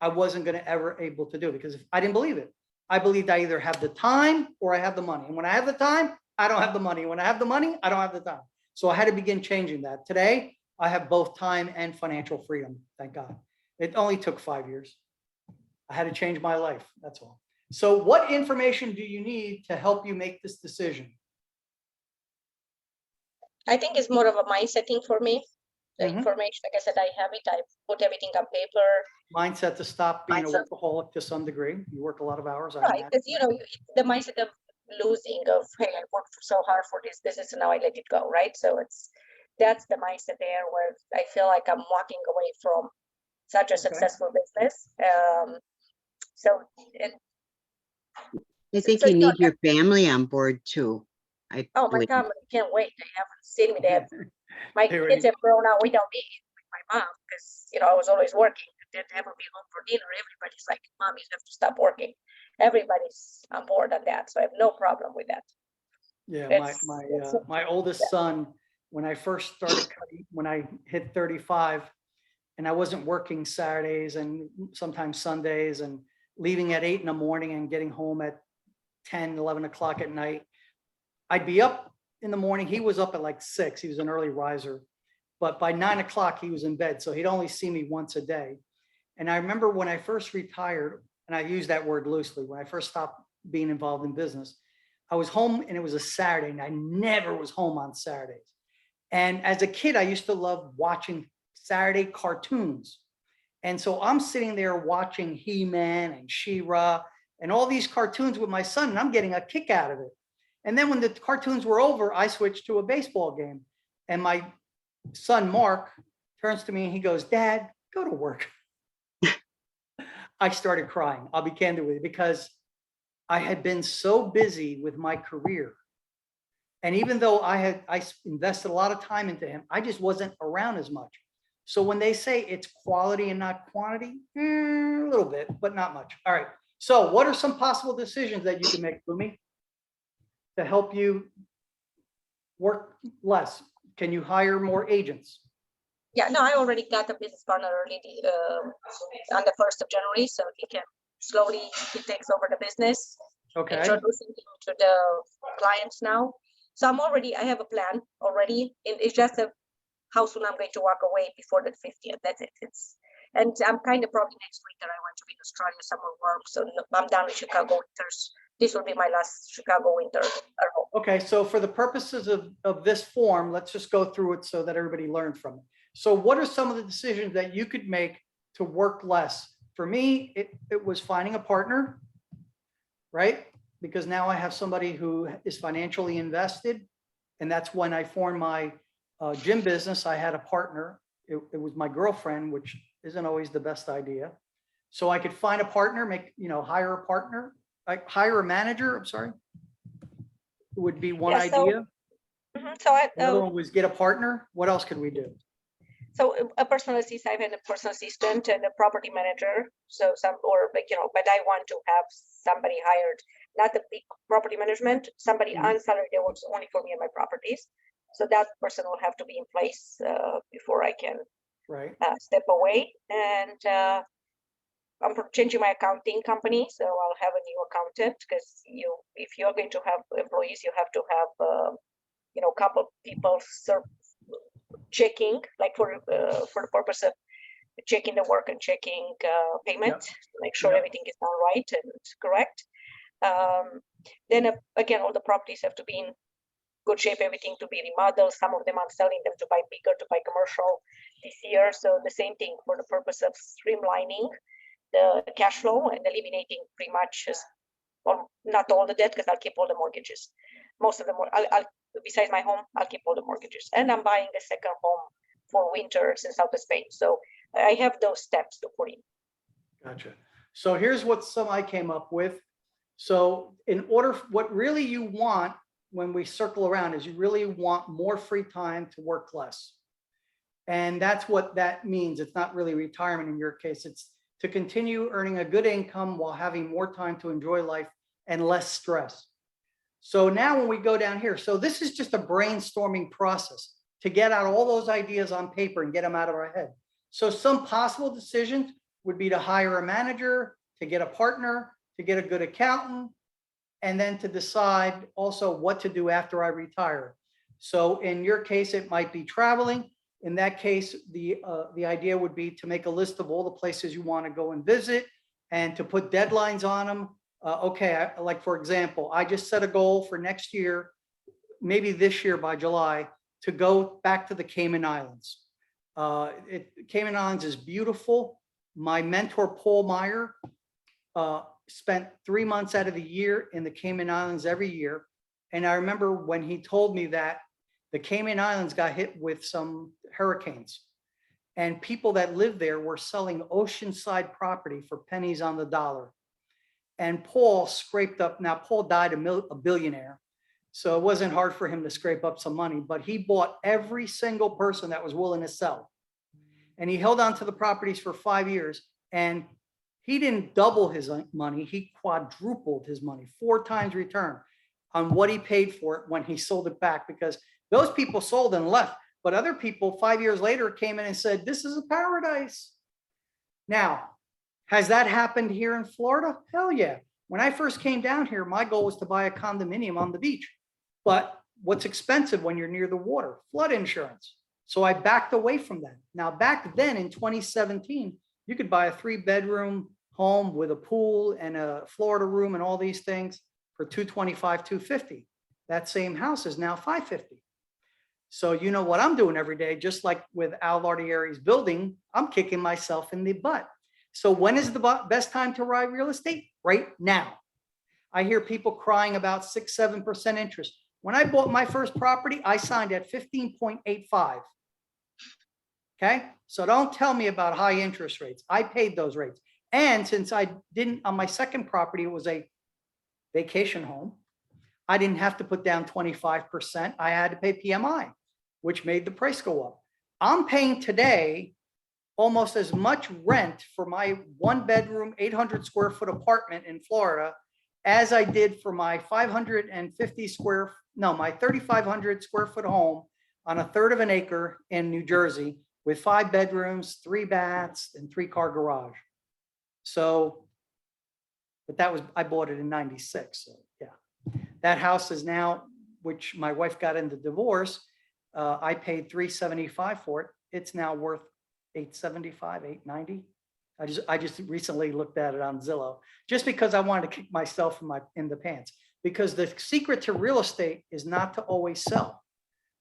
I wasn't going to ever able to do it, because if I didn't believe it. I believed I either have the time or I have the money. And when I have the time, I don't have the money. When I have the money, I don't have the time. So I had to begin changing that. Today, I have both time and financial freedom. Thank God. It only took 5 years. I had to change my life. That's all. So what information do you need to help you make this decision? I think it's more of a mindset thing for me. The Mhm. information, like I said, I have it. I put everything on paper. Mindset to stop being a Mindset. workaholic to some degree. You work a lot of hours. I Right, imagine. because the mindset of losing, of hey, I worked so hard for this business and now I let it go, right? So that's the mindset there, where I feel like I'm walking away from such a successful business. I think So you you know, need your family on board too. I oh, my believe. family can't wait. They haven't seen me. My They kids have grown out without me, with my mom, because I was always working. They'd never be home for dinner. Everybody's like, "Mom, you have to stop working." Everybody's on board on that, so I have no problem with that. Yeah, It's my oldest son, when I first started cutting, when I hit 35, and I wasn't working Saturdays and sometimes Sundays, and leaving at 8 a.m. and getting home at 10, 11 o'clock at night. I'd be up in the morning. He was up at like 6. He was an early riser, but by 9 o'clock he was in bed. So he'd only see me once a day. And I remember when I first retired, and I use that word loosely, when I first stopped being involved in business, I was home and it was a Saturday, and I never was home on Saturdays. And as a kid, I used to love watching Saturday cartoons. And so I'm sitting there watching He-Man and She-Ra and all these cartoons with my son, and I'm getting a kick out of it. And then when the cartoons were over, I switched to a baseball game. And my son, Mark, turns to me and he goes, "Dad, go to work." I started crying. I'll be candid with you, because I had been so busy with my career. And even though I invested a lot of time into him, I just wasn't around as much. So when they say it's quality and not quantity, a little bit, but not much. All right. So what are some possible decisions that you can make, Lumi, to help you work less? Can you hire more agents? Yeah, no, I already got a business partner already on the 1st of January, so he takes over the business, Okay. introducing him to the clients now. So I have a plan already. It's just how soon I'm going to walk away before the 50th. That's it. And I'm kind of probably next winter, I want to be in Australia, summer work. So I'm down in Chicago winters. This will be my last Chicago winter at home. Okay, so for the purposes of this form, let's just go through it so that everybody learned from it. So what are some of the decisions that you could make to work less? For me, it was finding a partner, right? Because now I have somebody who is financially invested. And that's when I formed my gym business. I had a partner. It was my girlfriend, which isn't always the best idea. So I could find a partner, hire a partner, like hire a manager, I'm sorry. Would be one Yeah, so- idea. So Another one was get a partner. What else could we do? So a personal assistant, I have a personal assistant and a property manager. So but I want to have somebody hired, not a big property management, somebody Mhm. on salary that works only for me and my properties. So that person will have to be in place before I can Right, step away. And I'm changing my accounting company, so I'll have a new accountant because if you're going to have employees, you have to have a couple of people checking, like for the purpose of checking the work and checking payment, to make sure Yep. everything is done right and correct. Then again, all the properties have to be in good shape, everything to be remodeled. Some of them I'm selling them to buy bigger, to buy commercial this year. So the same thing for the purpose of streamlining the cash flow and eliminating pretty much not all the debt, because I'll keep all the mortgages. Most of them, I'll besides my home, I'll keep all the mortgages. And I'm buying a second home for winters in South Spain. So I have those steps to put in. gotcha. So here's what some I came up with. So what really you want when we circle around is you really want more free time to work less. And that's what that means. It's not really retirement in your case. It's to continue earning a good income while having more time to enjoy life and less stress. So now when we go down here, so this is just a brainstorming process to get out all those ideas on paper and get them out of our head. So some possible decisions would be to hire a manager, to get a partner, to get a good accountant, and then to decide also what to do after I retire. So in your case, it might be traveling. In that case, the idea would be to make a list of all the places you want to go and visit and to put deadlines on them. Like for example, I just set a goal for next year, maybe this year by July, to go back to the Cayman Islands. Cayman Islands is beautiful. My mentor, Paul Meyer, spent 3 months out of the year in the Cayman Islands every year. And I remember when he told me that the Cayman Islands got hit with some hurricanes and people that lived there were selling oceanside property for pennies on the dollar. And Paul scraped up, now Paul died a billionaire, so it wasn't hard for him to scrape up some money, but he bought every single person that was willing to sell. And he held on to the properties for 5 years, and he didn't double his money, he quadrupled his money, 4 times return on what he paid for it when he sold it back, because those people sold and left, but other people 5 years later came in and said, this is a paradise. Now, has that happened here in Florida? Hell yeah. When I first came down here, my goal was to buy a condominium on the beach. But what's expensive when you're near the water? Flood insurance. So I backed away from that. Now, back then in 2017, you could buy a 3-bedroom home with a pool and a Florida room and all these things for $225, $250. That same house is now $550. So you know what I'm doing every day, just like with Al Lardieri's building, I'm kicking myself in the butt. So when is the best time to ride real estate? Right now. I hear people crying about 6, 7% interest. When I bought my first property, I signed at 15.85. Okay. So don't tell me about high interest rates. I paid those rates. And since I didn't, on my second property, it was a vacation home. I didn't have to put down 25%. I had to pay PMI, which made the price go up. I'm paying today almost as much rent for my 1-bedroom, 800 square foot apartment in Florida as I did for my 3,500 square foot home on 1/3 of an acre in New Jersey with 5 bedrooms, 3 baths, and 3-car garage. So, but I bought it in 96. So yeah, that house is now, which my wife got into divorce. I paid $375 for it. It's now worth 875, 890. I just recently looked at it on Zillow, just because I wanted to kick myself in the pants. Because the secret to real estate is not to always sell.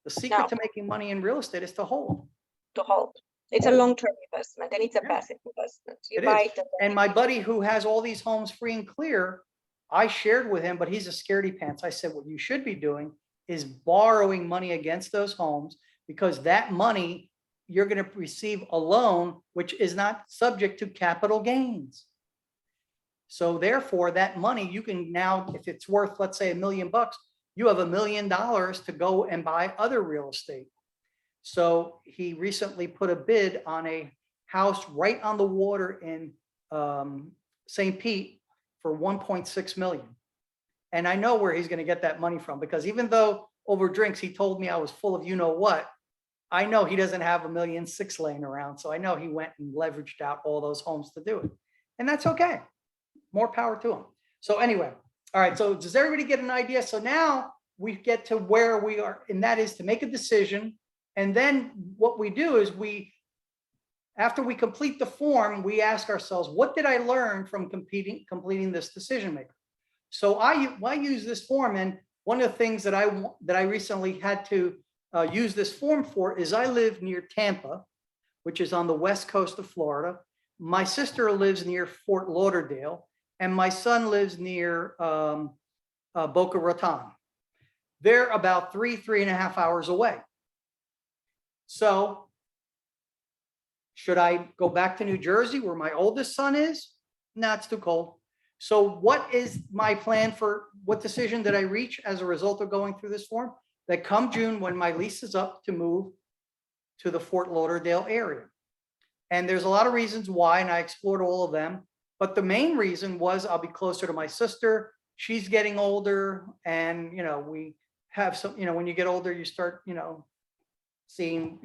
The secret No. to making money in real estate is to hold. To hold. It's a long-term investment and it's a Yeah. passive investment. You It buy is. it. And my buddy who has all these homes free and clear, I shared with him, but he's a scaredy pants. I said, what you should be doing is borrowing money against those homes, because that money you're going to receive a loan, which is not subject to capital gains. So therefore, that money you can now, if it's worth, let's say $1 million, you have $1 million to go and buy other real estate. So he recently put a bid on a house right on the water in St. Pete for 1.6 million. And I know where he's going to get that money from, because even though over drinks, he told me I was full of you know what, I know he doesn't have $1.6 million laying around. So I know he went and leveraged out all those homes to do it. And that's okay. More power to him. So anyway, all right. So does everybody get an idea? So now we get to where we are, and that is to make a decision. And then what we do is after we complete the form, we ask ourselves, what did I learn from completing this decision maker? So I use this form, and one of the things that I recently had to use this form for is I live near Tampa, which is on the west coast of Florida. My sister lives near Fort Lauderdale, and my son lives near Boca Raton. They're about 3.5 hours away. So should I go back to New Jersey where my oldest son is? No, it's too cold. So what is my plan for, what decision did I reach as a result of going through this form? That come June, when my lease is up, to move to the Fort Lauderdale area. And there's a lot of reasons why, and I explored all of them. But the main reason was I'll be closer to my sister. She's getting older, and we have some, when you get older, you start, seeing,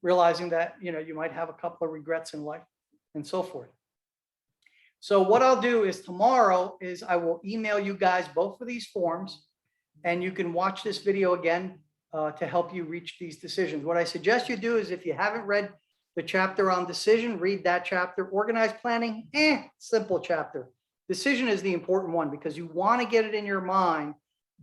realizing that, you might have a couple of regrets in life and so forth. So what I'll do is tomorrow is I will email you guys both of these forms, and you can watch this video again to help you reach these decisions. What I suggest you do is, if you haven't read the chapter on decision, read that chapter. Organized planning, simple chapter. Decision is the important one, because you want to get it in your mind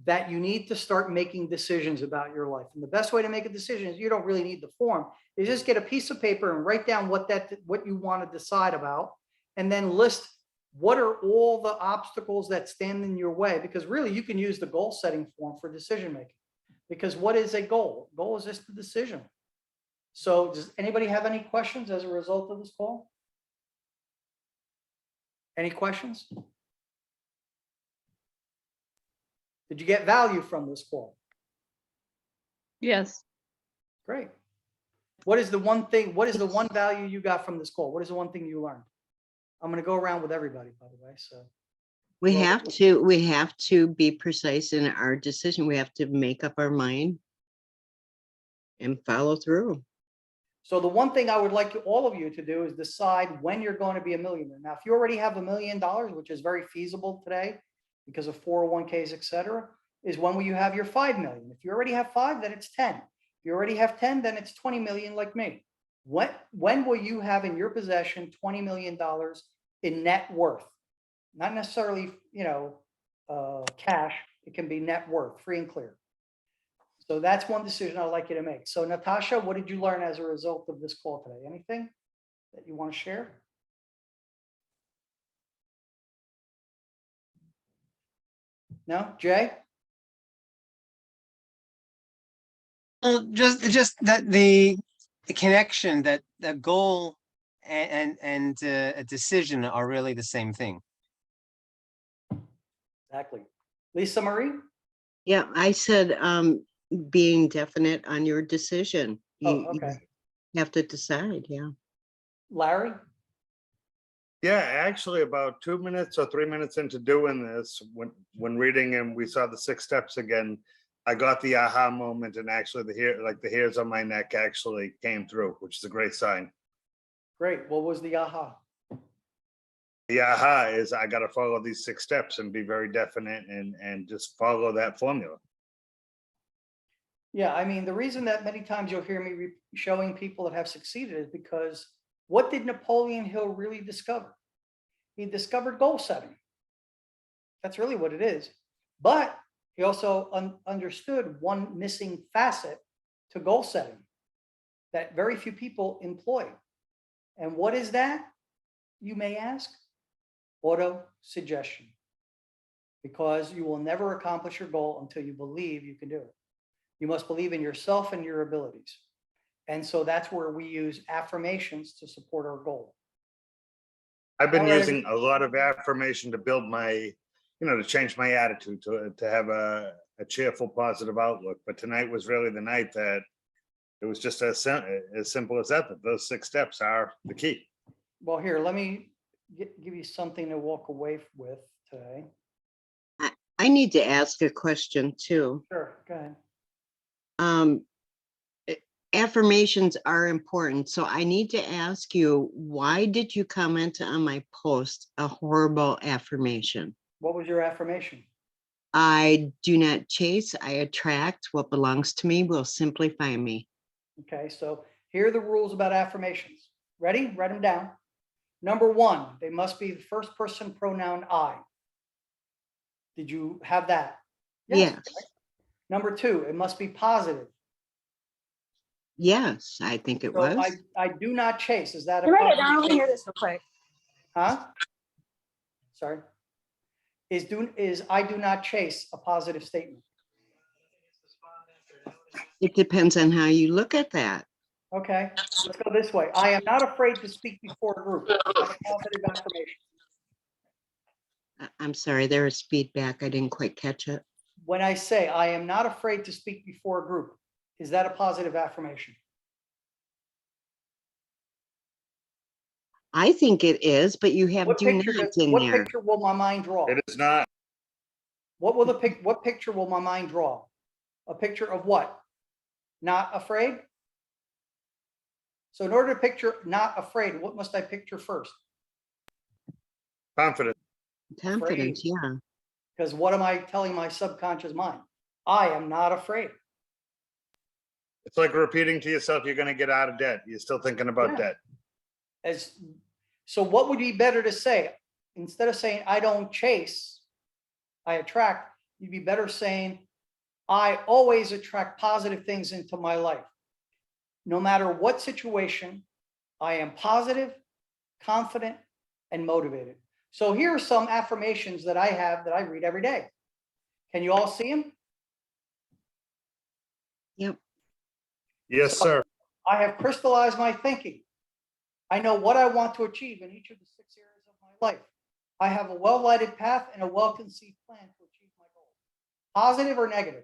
that you need to start making decisions about your life. And the best way to make a decision is, you don't really need the form, is just get a piece of paper and write down what you want to decide about, and then list what are all the obstacles that stand in your way. Because really, you can use the goal setting form for decision making. Because what is a goal? Goal is just a decision. So does anybody have any questions as a result of this call? Any questions? Did you get value from this call? Yes. Great. What is the one value you got from this call? What is the one thing you learned? I'm going to go around with everybody, by the way. So We Well, have to be precise in our decision. We have to make up our mind and follow through. So the one thing I would like all of you to do is decide when you're going to be a millionaire. Now, if you already have $1 million, which is very feasible today because of 401ks, et cetera, is when will you have your 5 million? If you already have 5, then it's 10. If you already have 10, then it's 20 million like me. When will you have in your possession $20 million in net worth? Not necessarily, cash. It can be net worth, free and clear. So that's one decision I'd like you to make. So Natasha, what did you learn as a result of this call today? Anything that you want to share? No, Jay? Well, just that the connection, that the goal and a decision are really the same thing. Exactly. Lisa Marie? Yeah, I said, being definite on your decision. Oh, You okay. have to decide, yeah. Larry? Yeah, actually about 2 minutes or 3 minutes into doing this, when reading and we saw the 6 steps again, I got the aha moment, and actually the hairs on my neck actually came through, which is a great sign. Great. What was the aha? The aha is I got to follow these 6 steps and be very definite and just follow that formula. Yeah, I mean, the reason that many times you'll hear me showing people that have succeeded is because what did Napoleon Hill really discover? He discovered goal setting. That's really what it is. But he also understood one missing facet to goal setting that very few people employ. And what is that, you may ask? Auto suggestion. Because you will never accomplish your goal until you believe you can do it. You must believe in yourself and your abilities. And so that's where we use affirmations to support our goal. I've been All right. using a lot of affirmation to build my, to change my attitude, to have a cheerful, positive outlook. But tonight was really the night that it was just as simple as that. Those 6 steps are the key. Well, here, let me give you something to walk away with today. I need to ask a question too. Sure, go ahead. Affirmations are important. So I need to ask you, why did you comment on my post a horrible affirmation? What was your affirmation? I do not chase, I attract. What belongs to me will simply find me. Okay, so here are the rules about affirmations. Ready? Write them down. Number 1, they must be the first person pronoun I. Did you have that? Yes. Number 2, it must be positive. Yes, I think it So was. I do not chase. Is that a Can I get positive down? Let me hear statement? this real quick. Huh? Sorry. Is I do not chase a positive statement? It depends on how you look at that. Okay, let's go this way. I am not afraid to speak before a group. Is that a positive affirmation? I'm sorry, there is feedback. I didn't quite catch it. When I say I am not afraid to speak before a group, is that a positive affirmation? I think it is, but you have What do picture nots in what there. picture will my mind draw? It is not. What picture will my mind draw? A picture of what? Not afraid? So in order to picture not afraid, what must I picture first? Confident. Confidence, yeah. Because what am I telling my subconscious mind? I am not afraid. It's like repeating to yourself, you're going to get out of debt. You're still thinking about Yeah. debt. So what would be better to say? Instead of saying I don't chase, I attract, you'd be better saying I always attract positive things into my life. No matter what situation, I am positive, confident, and motivated. So here are some affirmations that I have that I read every day. Can you all see them? Yep. Yes, sir. I have crystallized my thinking. I know what I want to achieve in each of the 6 areas of my life. I have a well-lighted path and a well-conceived plan to achieve my goals. Positive or negative?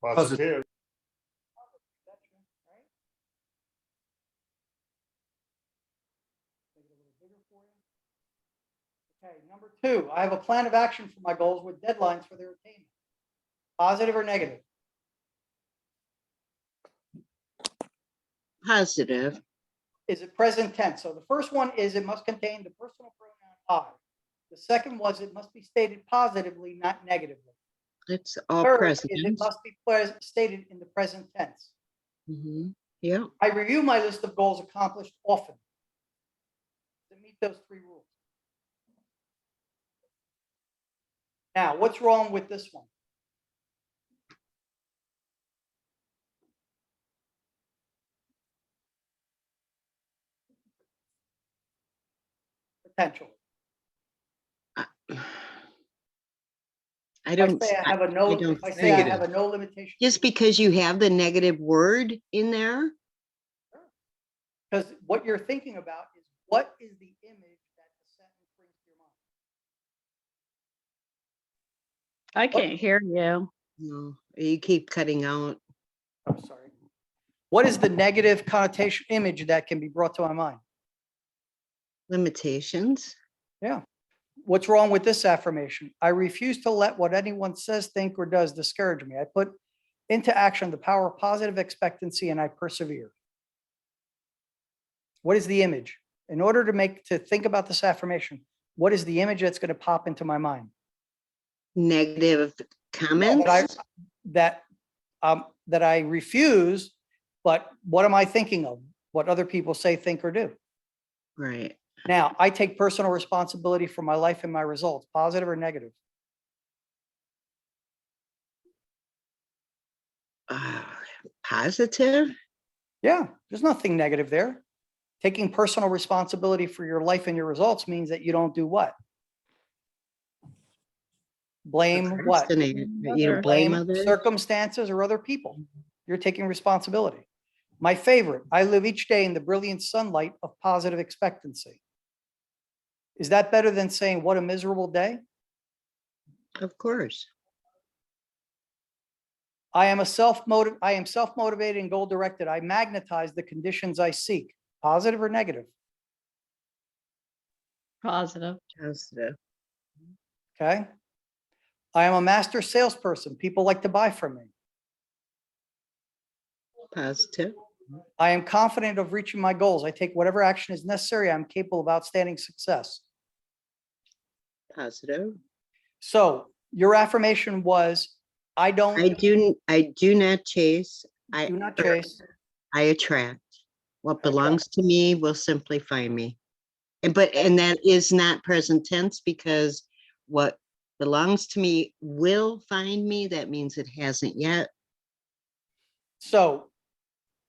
Positive. Okay, number 2, I have a plan of action for my goals with deadlines for their attainment. Positive or negative? Positive. Is it present tense? So the first one is it must contain the personal pronoun I. The second was it must be stated positively, not negatively. It's all Third present. is it must be stated in the present tense. Yeah. I review my list of goals accomplished often to meet those 3 rules. Now, what's wrong with this one? Potential. I If I don't, say I have a no, I don't if I say I have Negative. a no limitation. just because you have the negative word in there, Because what you're thinking about is what is the image that the sentence brings to your mind? I can't hear you. no, you keep cutting out. I'm sorry. What is the negative connotation image that can be brought to my mind? Limitations. Yeah. What's wrong with this affirmation? I refuse to let what anyone says, think, or does discourage me. I put into action the power of positive expectancy and I persevere. What is the image? In order to think about this affirmation, what is the image that's going to pop into my mind? Negative Comments? That I refuse, but what am I thinking of? What other people say, think, or do? Right. Now, I take personal responsibility for my life and my results, positive or negative. Uh, Positive? Yeah, there's nothing negative there. Taking personal responsibility for your life and your results means that you don't do what? Blame what? Procrastinate. You don't blame others? Circumstances or other people. You're taking responsibility. My favorite, I live each day in the brilliant sunlight of positive expectancy. Is that better than saying, what a miserable day? Of course. I am self-motivated and goal-directed. I magnetize the conditions I seek, positive or negative. Positive. Positive. Okay. I am a master salesperson. People like to buy from me. Positive. I am confident of reaching my goals. I take whatever action is necessary. I'm capable of outstanding success. Positive. So your affirmation was, I don't I do not chase. I do not chase. I attract. What I attract. belongs to me will simply find me. And that is not present tense, because what belongs to me will find me. That means it hasn't yet. So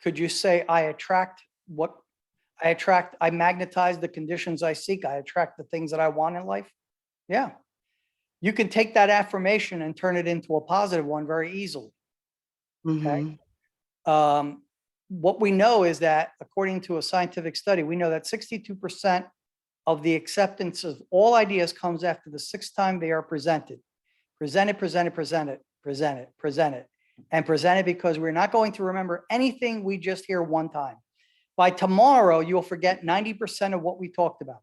could you say, I attract what I attract? I magnetize the conditions I seek. I attract the things that I want in life. Yeah. You can take that affirmation and turn it into a positive one very easily. Mhm. What we know is that according to a scientific study, we know that 62% of the acceptance of all ideas comes after the sixth time they are presented. Presented, and presented, because we're not going to remember anything we just hear one time. By tomorrow, you'll forget 90% of what we talked about.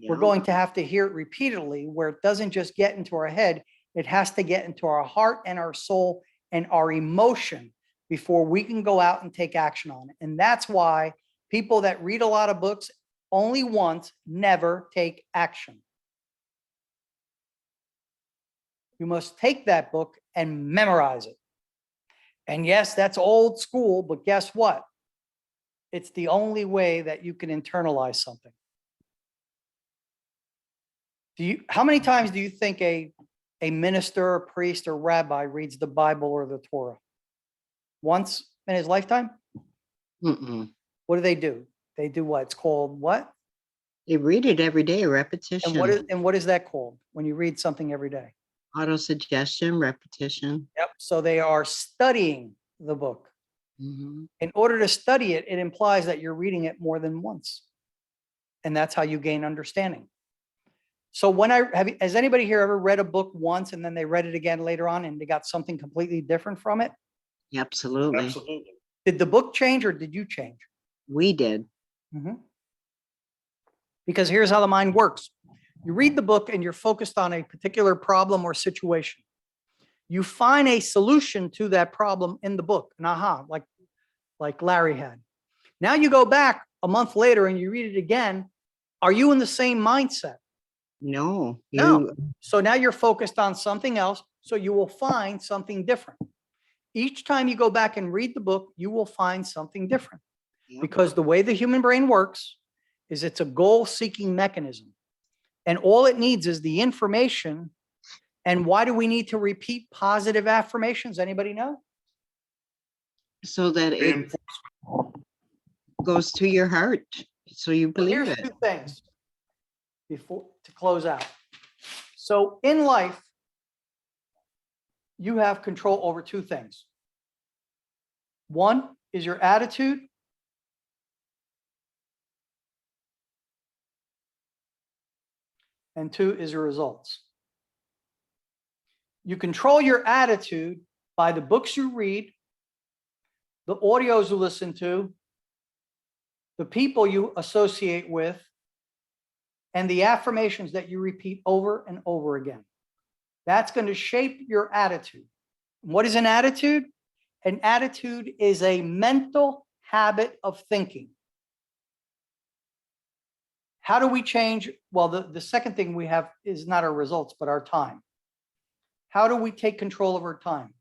We're Yeah. going to have to hear it repeatedly, where it doesn't just get into our head, it has to get into our heart and our soul and our emotion before we can go out and take action on it. And that's why people that read a lot of books only once never take action. You must take that book and memorize it. And yes, that's old school, but guess what? It's the only way that you can internalize something. How many times do you think a minister, a priest, or rabbi reads the Bible or the Torah? Once in his lifetime? Mm-mm. What do? They do what? It's called what? You read it every day, repetition. And what is that called when you read something every day? Auto-suggestion, repetition. Yep. So they are studying the book. Mhm. In order to study it, it implies that you're reading it more than once. And that's how you gain understanding. So has anybody here ever read a book once and then they read it again later on and they got something completely different from it? Absolutely. Absolutely. Did the book change or did you change? We did. Because here's how the mind works. You read the book and you're focused on a particular problem or situation. You find a solution to that problem in the book, an aha, like Larry had. Now you go back a month later and you read it again. Are you in the same mindset? No. No. So now you're focused on something else. So you will find something different. Each time you go back and read the book, you will find something different. Yep. Because the way the human brain works is it's a goal-seeking mechanism. And all it needs is the information. And why do we need to repeat positive affirmations? Anybody know? So that it goes to your heart. So you believe Here's it. two things before to close out. So in life, you have control over two things. One is your attitude. And two is your results. You control your attitude by the books you read, the audios you listen to, the people you associate with, and the affirmations that you repeat over and over again. That's going to shape your attitude. What is an attitude? An attitude is a mental habit of thinking. How do we change? Well, the second thing we have is not our results, but our time. How do we take control of our time?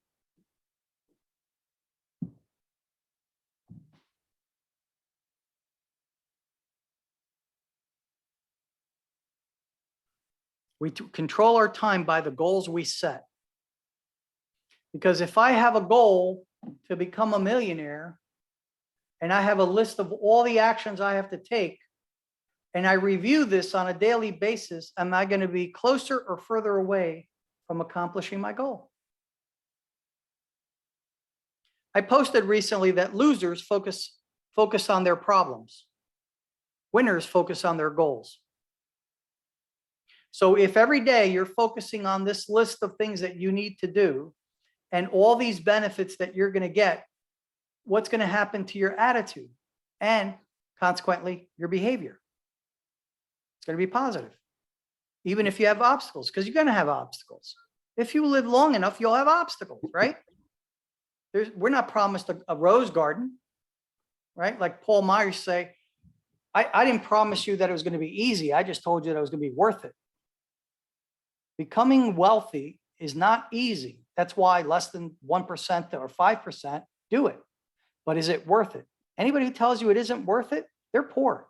We control our time by the goals we set. Because if I have a goal to become a millionaire, and I have a list of all the actions I have to take, and I review this on a daily basis, am I going to be closer or further away from accomplishing my goal? I posted recently that losers focus on their problems. Winners focus on their goals. So if every day you're focusing on this list of things that you need to do and all these benefits that you're going to get, what's going to happen to your attitude and consequently your behavior? It's going to be positive, even if you have obstacles, because you're going to have obstacles. If you live long enough, you'll have obstacles, right? We're not promised a rose garden, right? Like Paul Myers say, I didn't promise you that it was going to be easy. I just told you that it was going to be worth it. Becoming wealthy is not easy. That's why less than 1% or 5% do it. But is it worth it? Anybody who tells you it isn't worth it, they're poor.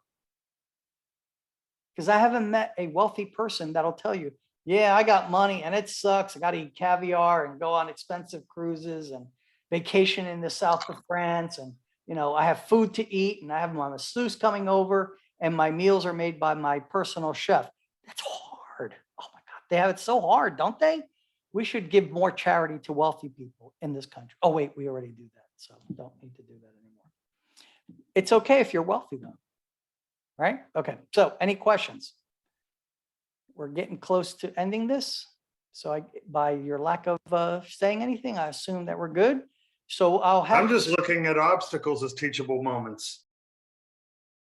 Because I haven't met a wealthy person that'll tell you, yeah, I got money and it sucks. I got to eat caviar and go on expensive cruises and vacation in the south of France. And, you know, I have food to eat and I have my masseuse coming over and my meals are made by my personal chef. That's hard. Oh my God. They have it so hard, don't they? We should give more charity to wealthy people in this country. Oh, wait, we already do that. So we don't need to do that anymore. It's okay if you're wealthy though, right? Okay, so any questions? We're getting close to ending this. So by your lack of saying anything, I assume that we're good. So I'll have. I'm just looking at obstacles as teachable moments.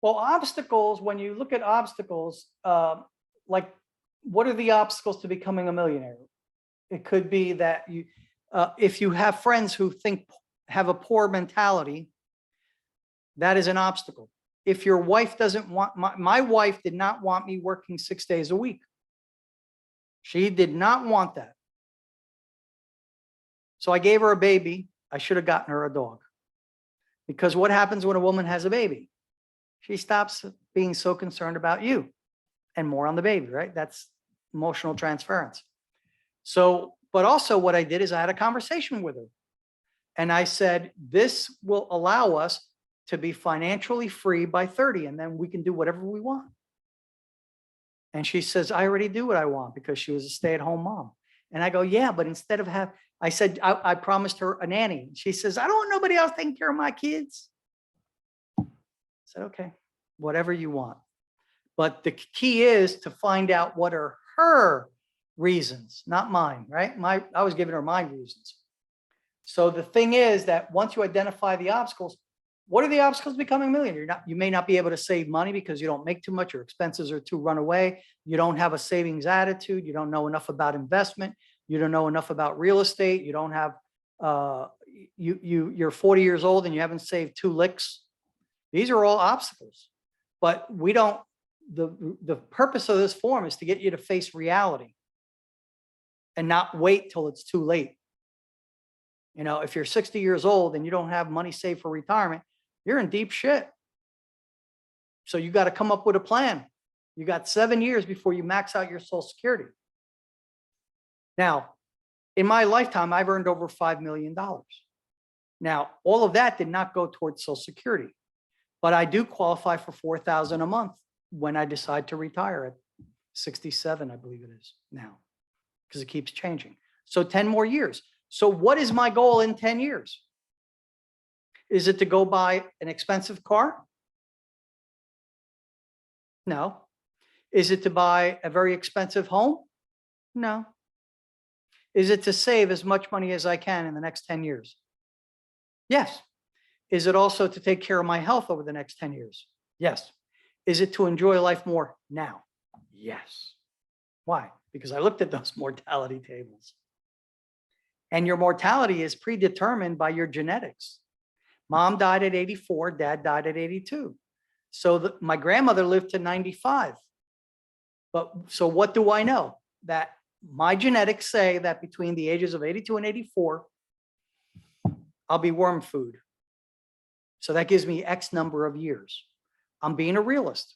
Well, obstacles, when you look at obstacles, like what are the obstacles to becoming a millionaire? It could be that you, if you have friends who have a poor mentality, that is an obstacle. If your wife doesn't want, my wife did not want me working 6 days a week. She did not want that. So I gave her a baby. I should have gotten her a dog. Because what happens when a woman has a baby? She stops being so concerned about you and more on the baby, right? That's emotional transference. So, but also what I did is I had a conversation with her. And I said, this will allow us to be financially free by 30, and then we can do whatever we want. And she says, I already do what I want, because she was a stay-at-home mom. And I go, yeah, but instead of I said, I promised her a nanny. She says, I don't want nobody else taking care of my kids. I said, okay, whatever you want. But the key is to find out what are her reasons, not mine, right? I was giving her my reasons. So the thing is that once you identify the obstacles, what are the obstacles to becoming a millionaire? You may not be able to save money because you don't make too much, your expenses are too run away. You don't have a savings attitude. You don't know enough about investment. You don't know enough about real estate. You don't have, you're 40 years old and you haven't saved 2 licks. These are all obstacles, but we don't, the purpose of this forum is to get you to face reality and not wait till it's too late. You know, if you're 60 years old and you don't have money saved for retirement, you're in deep shit. So you got to come up with a plan. You got 7 years before you max out your Social Security. Now, in my lifetime, I've earned over $5 million. Now, all of that did not go towards Social Security, but I do qualify for $4,000 a month when I decide to retire at 67, I believe it is now, because it keeps changing. So 10 more years. So what is my goal in 10 years? Is it to go buy an expensive car? No. Is it to buy a very expensive home? No. Is it to save as much money as I can in the next 10 years? Yes. Is it also to take care of my health over the next 10 years? Yes. Is it to enjoy life more now? Yes. Why? Because I looked at those mortality tables. And your mortality is predetermined by your genetics. Mom died at 84, dad died at 82. So my grandmother lived to 95. But so what do I know? That my genetics say that between the ages of 82 and 84, I'll be worm food. So that gives me X number of years. I'm being a realist.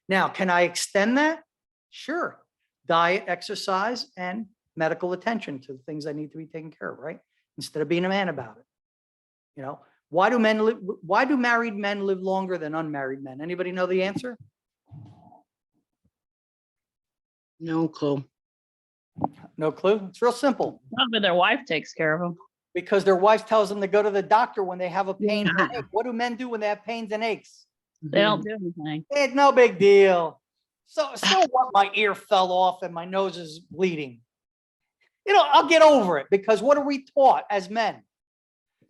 Now, can I extend that? Sure. Diet, exercise, and medical attention to the things that need to be taken care of, right? Instead of being a man about it. You know, why do married men live longer than unmarried men? Anybody know the answer? No clue. No clue. It's real simple. Probably their wife takes care of them. Because their wife tells them to go to the doctor when they have a pain. Yeah. or an ache. What do men do when they have pains and aches? They don't do anything. It's no big deal. So what, my ear fell off and my nose is bleeding. You know, I'll get over it because what are we taught as men?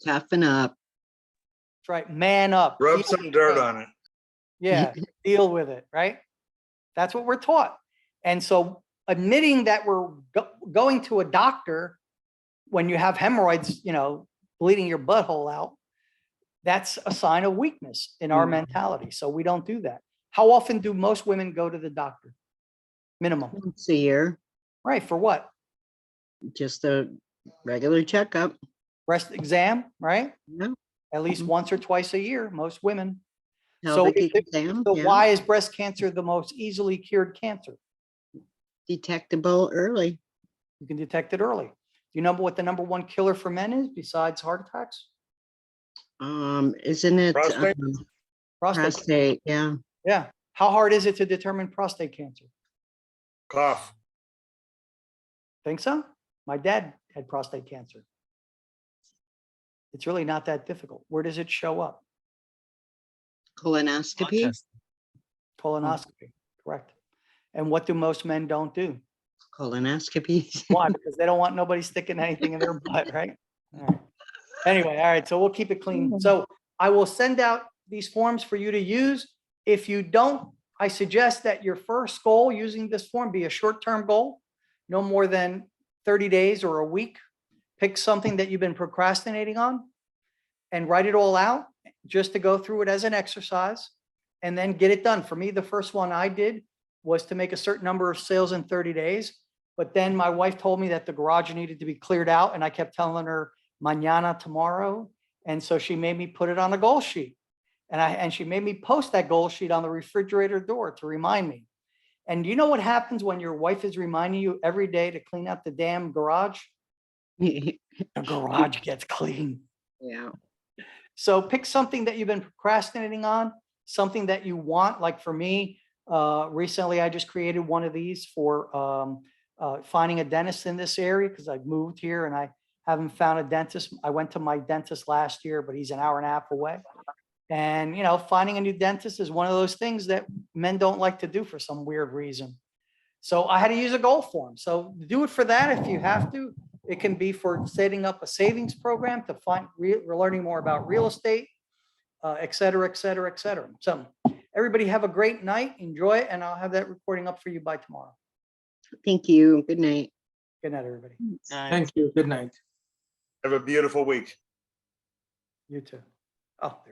Toughen up. That's right. Man up. Rub Deal some with dirt it. on it. Yeah. Deal with it. Right. That's what we're taught. And so admitting that we're going to a doctor when you have hemorrhoids, you know, bleeding your butthole out, that's a sign of weakness in our mentality. So we don't do that. How often do most women go to the doctor? Minimum. Once a year, Right. For what? just a regular checkup. Breast exam, right? Yeah. At least Mhm. once or twice a year, most women. Pelvic if it- exam, So yeah. why is breast cancer the most easily cured cancer? Detectable early. You can detect it early. Do you know what the number one killer for men is besides heart attacks? Isn't it Prostate? Prostate. prostate? Yeah. Yeah. How hard is it to determine prostate cancer? Cough. Think so? My dad had prostate cancer. It's really not that difficult. Where does it show up? Colonoscopy. Colonoscopy, correct. And what do most men don't do? Colonoscopy. Why? Because they don't want nobody sticking anything in their butt, right? All right. Anyway, all right, so we'll keep it clean. So I will send out these forms for you to use. If you don't, I suggest that your first goal using this form be a short-term goal, no more than 30 days or a week. Pick something that you've been procrastinating on and write it all out just to go through it as an exercise and then get it done. For me, the first one I did was to make a certain number of sales in 30 days. But then my wife told me that the garage needed to be cleared out and I kept telling her mañana, tomorrow. And so she made me put it on a goal sheet. And she made me post that goal sheet on the refrigerator door to remind me. And you know what happens when your wife is reminding you every day to clean out the damn garage? The garage gets clean. Yeah. So pick something that you've been procrastinating on, something that you want. Like for me, recently I just created one of these for finding a dentist in this area because I've moved here and I haven't found a dentist. I went to my dentist last year, but he's an hour and a half away. And, you know, finding a new dentist is one of those things that men don't like to do for some weird reason. So I had to use a goal form. So do it for that if you have to. It can be for setting up a savings program to find, we're learning more about real estate, et cetera, et cetera, et cetera. So everybody have a great night. Enjoy it. And I'll have that recording up for you by tomorrow. Thank you. Good night. Good night, everybody. Thank you. Good night. Have a beautiful week. You too. Oh, there.